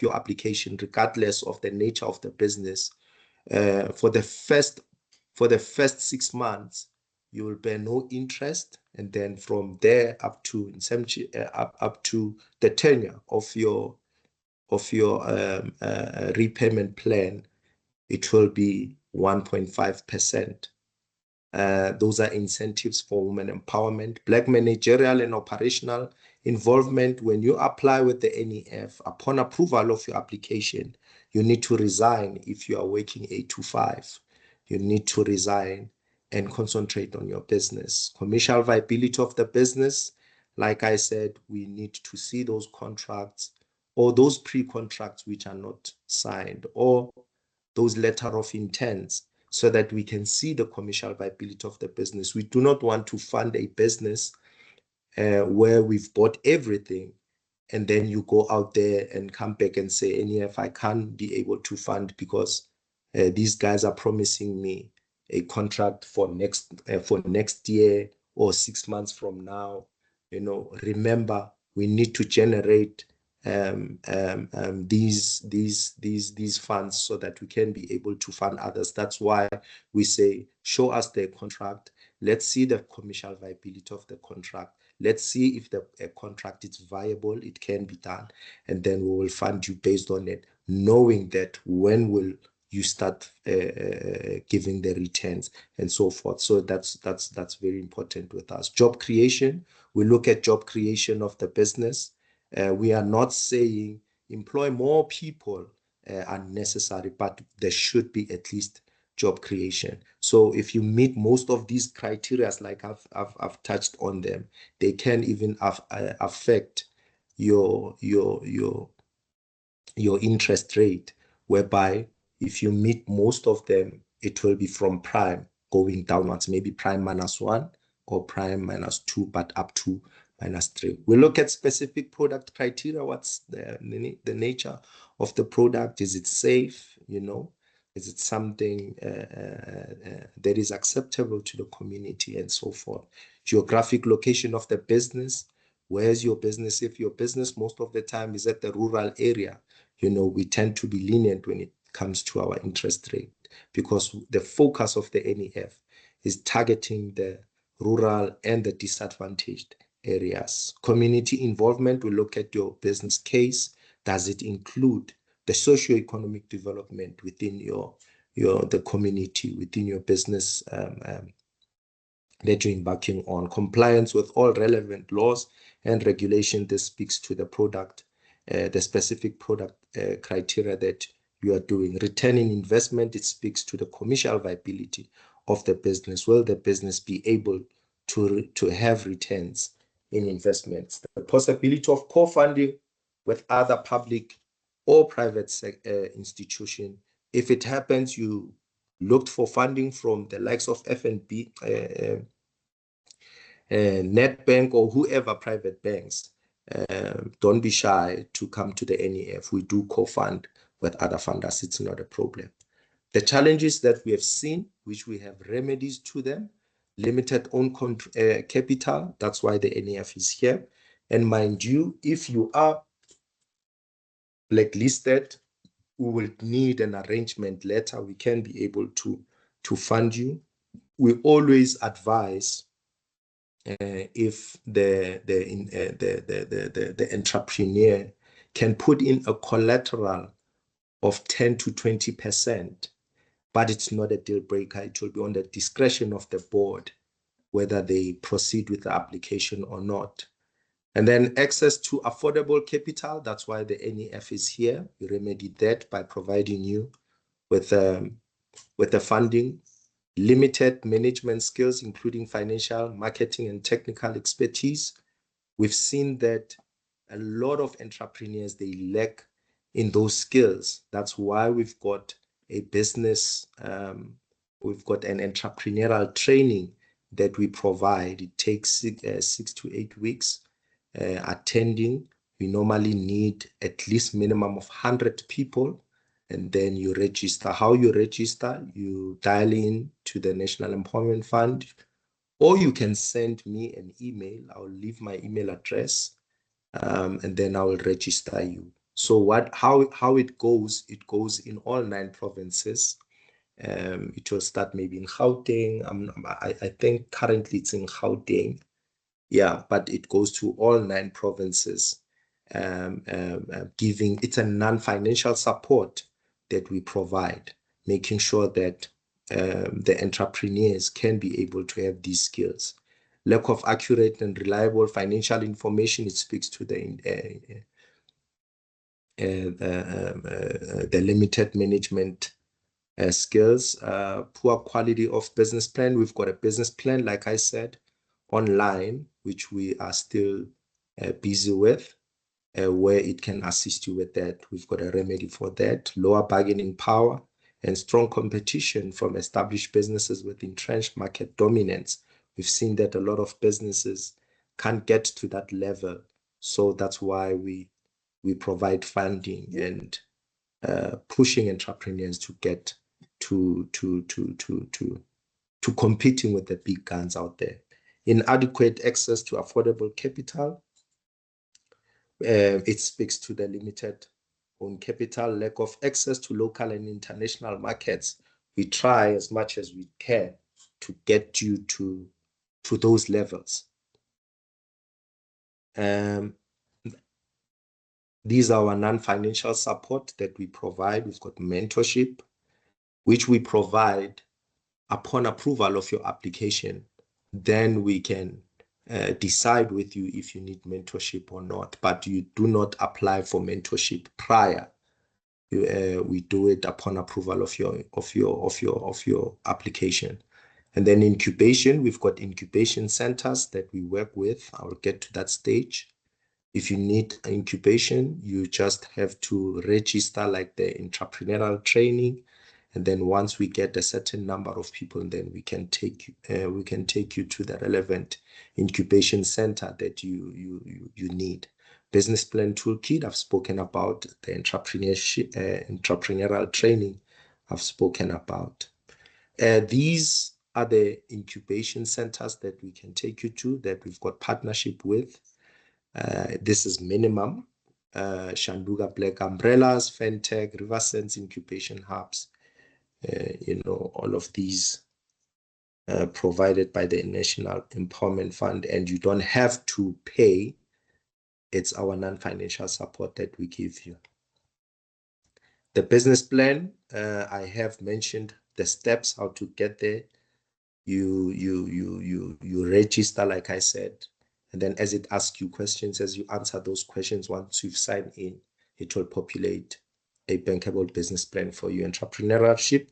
your application, regardless of the nature of the business. For the first 6 months, you will bear no interest, and then from there up to the tenure of your repayment plan, it will be 1.5%. Those are incentives for women empowerment, Black managerial and operational involvement. When you apply with the NEF, upon approval of your application, you need to resign if you are working 8 to 5. You need to resign and concentrate on your business. Commercial viability of the business, like I said, we need to see those contracts or those pre-contracts which are not signed, or those letter of intents, so that we can see the commercial viability of the business. We do not want to fund a business where we've bought everything, and then you go out there and come back and say, NEF, I can't be able to fund because these guys are promising me a contract for next year or 6 months from now. You know, remember, we need to generate these funds so that we can be able to fund others. That's why we say, show us the contract. Let's see the commercial viability of the contract. Let's see if the contract is viable, it can be done, and then we will fund you based on it, knowing that when will you start giving the returns and so forth. So that's very important with us. Job creation, we look at job creation of the business. We are not saying employ more people unnecessary, but there should be at least job creation. So if you meet most of these criteria, like I've touched on them, they can even affect your interest rate, whereby if you meet most of them, it will be from prime going downwards, maybe prime -1 or prime -2, but up to -3. We look at specific product criteria. What's the nature of the product? Is it safe? You know, is it something that is acceptable to the community and so forth? Geographic location of the business. Where's your business? If your business most of the time is at the rural area, you know, we tend to be lenient when it comes to our interest rate, because the focus of the NEF is targeting the rural and the disadvantaged areas. Community involvement, we look at your business case. Does it include the socio-economic development within the community, within your business that you're embarking on? Compliance with all relevant laws and regulation. This speaks to the product, the specific product criteria that you are doing. Return in investment, it speaks to the commercial viability of the business. Will the business be able to have returns in investments? The possibility of co-funding with other public or private institution. If it happens, you looked for funding from the likes of FNB, Nedbank, or whoever private banks, don't be shy to come to the NEF. We do co-fund with other funders. It's not a problem. The challenges that we have seen, which we have remedies to them: limited own capital. That's why the NEF is here. And mind you, if you are blacklisted, we will need an arrangement letter. We can be able to fund you. We always advise if the entrepreneur can put in a collateral of 10 to 20%, but it's not a deal breaker. It will be on the discretion of the board whether they proceed with the application or not. And then access to affordable capital. That's why the NEF is here. We remedy that by providing you with the funding. Limited management skills, including financial, marketing, and technical expertise. We've seen that a lot of entrepreneurs, they lack in those skills. That's why we've got a business, we've got an entrepreneurial training that we provide. It takes 6 to 8 weeks attending. We normally need at least minimum of 100 people. And then you register. How you register? You dial in to the National Empowerment Fund, or you can send me an email. I'll leave my email address. and then I will register you. So how it goes in all 9 provinces. It will start maybe in Gauteng. I think currently it's in Gauteng. Yeah, but it goes to all 9 provinces, giving it's a non-financial support that we provide, making sure that the entrepreneurs can be able to have these skills. Lack of accurate and reliable financial information, it speaks to the limited management skills. Poor quality of business plan. We've got a business plan, like I said, online, which we are still busy with, where it can assist you with that. We've got a remedy for that. Lower bargaining power and strong competition from established businesses with entrenched market dominance. We've seen that a lot of businesses can't get to that level. So that's why we provide funding and pushing entrepreneurs to get to competing with the big guns out there. Inadequate access to affordable capital. It speaks to the limited own capital, lack of access to local and international markets. We try as much as we can to get you to those levels. These are our non-financial support that we provide. We've got mentorship, which we provide upon approval of your application. Then we can decide with you if you need mentorship or not, but you do not apply for mentorship prior. We do it upon approval of your application. And then incubation, we've got incubation centers that we work with. I'll get to that stage. If you need incubation, you just have to register like the entrepreneurial training. And then once we get a certain number of people, then we can take you to the relevant incubation center that you need. Business plan toolkit, I've spoken about. The entrepreneurial training, I've spoken about. These are the incubation centers that we can take you to, that we've got partnership with. This is minimum. Shanduga Black Umbrellas, Fentech, Riversense Incubation Hubs, all of these provided by the National Empowerment Fund, and you don't have to pay. It's our non-financial support that we give you. The business plan, I have mentioned the steps how to get there. You register, like I said, and then as it asks you questions, as you answer those questions, once you've signed in, it will populate a bankable business plan for you. Entrepreneurship,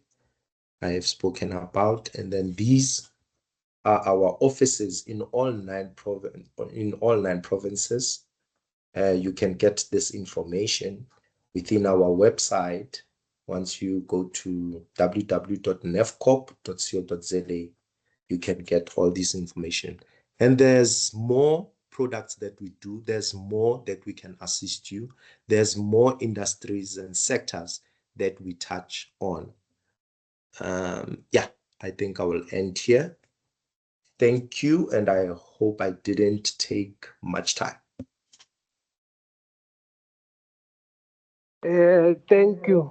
I have spoken about, and then these are our offices in all 9 provinces. You can get this information within our website. Once you go to www.nefcorp.co.za, you can get all this information. And there's more products that we do. There's more that we can assist you. There's more industries and sectors that we touch on. Yeah, I think I will end here. Thank you, and I hope I didn't take much time. Thank you.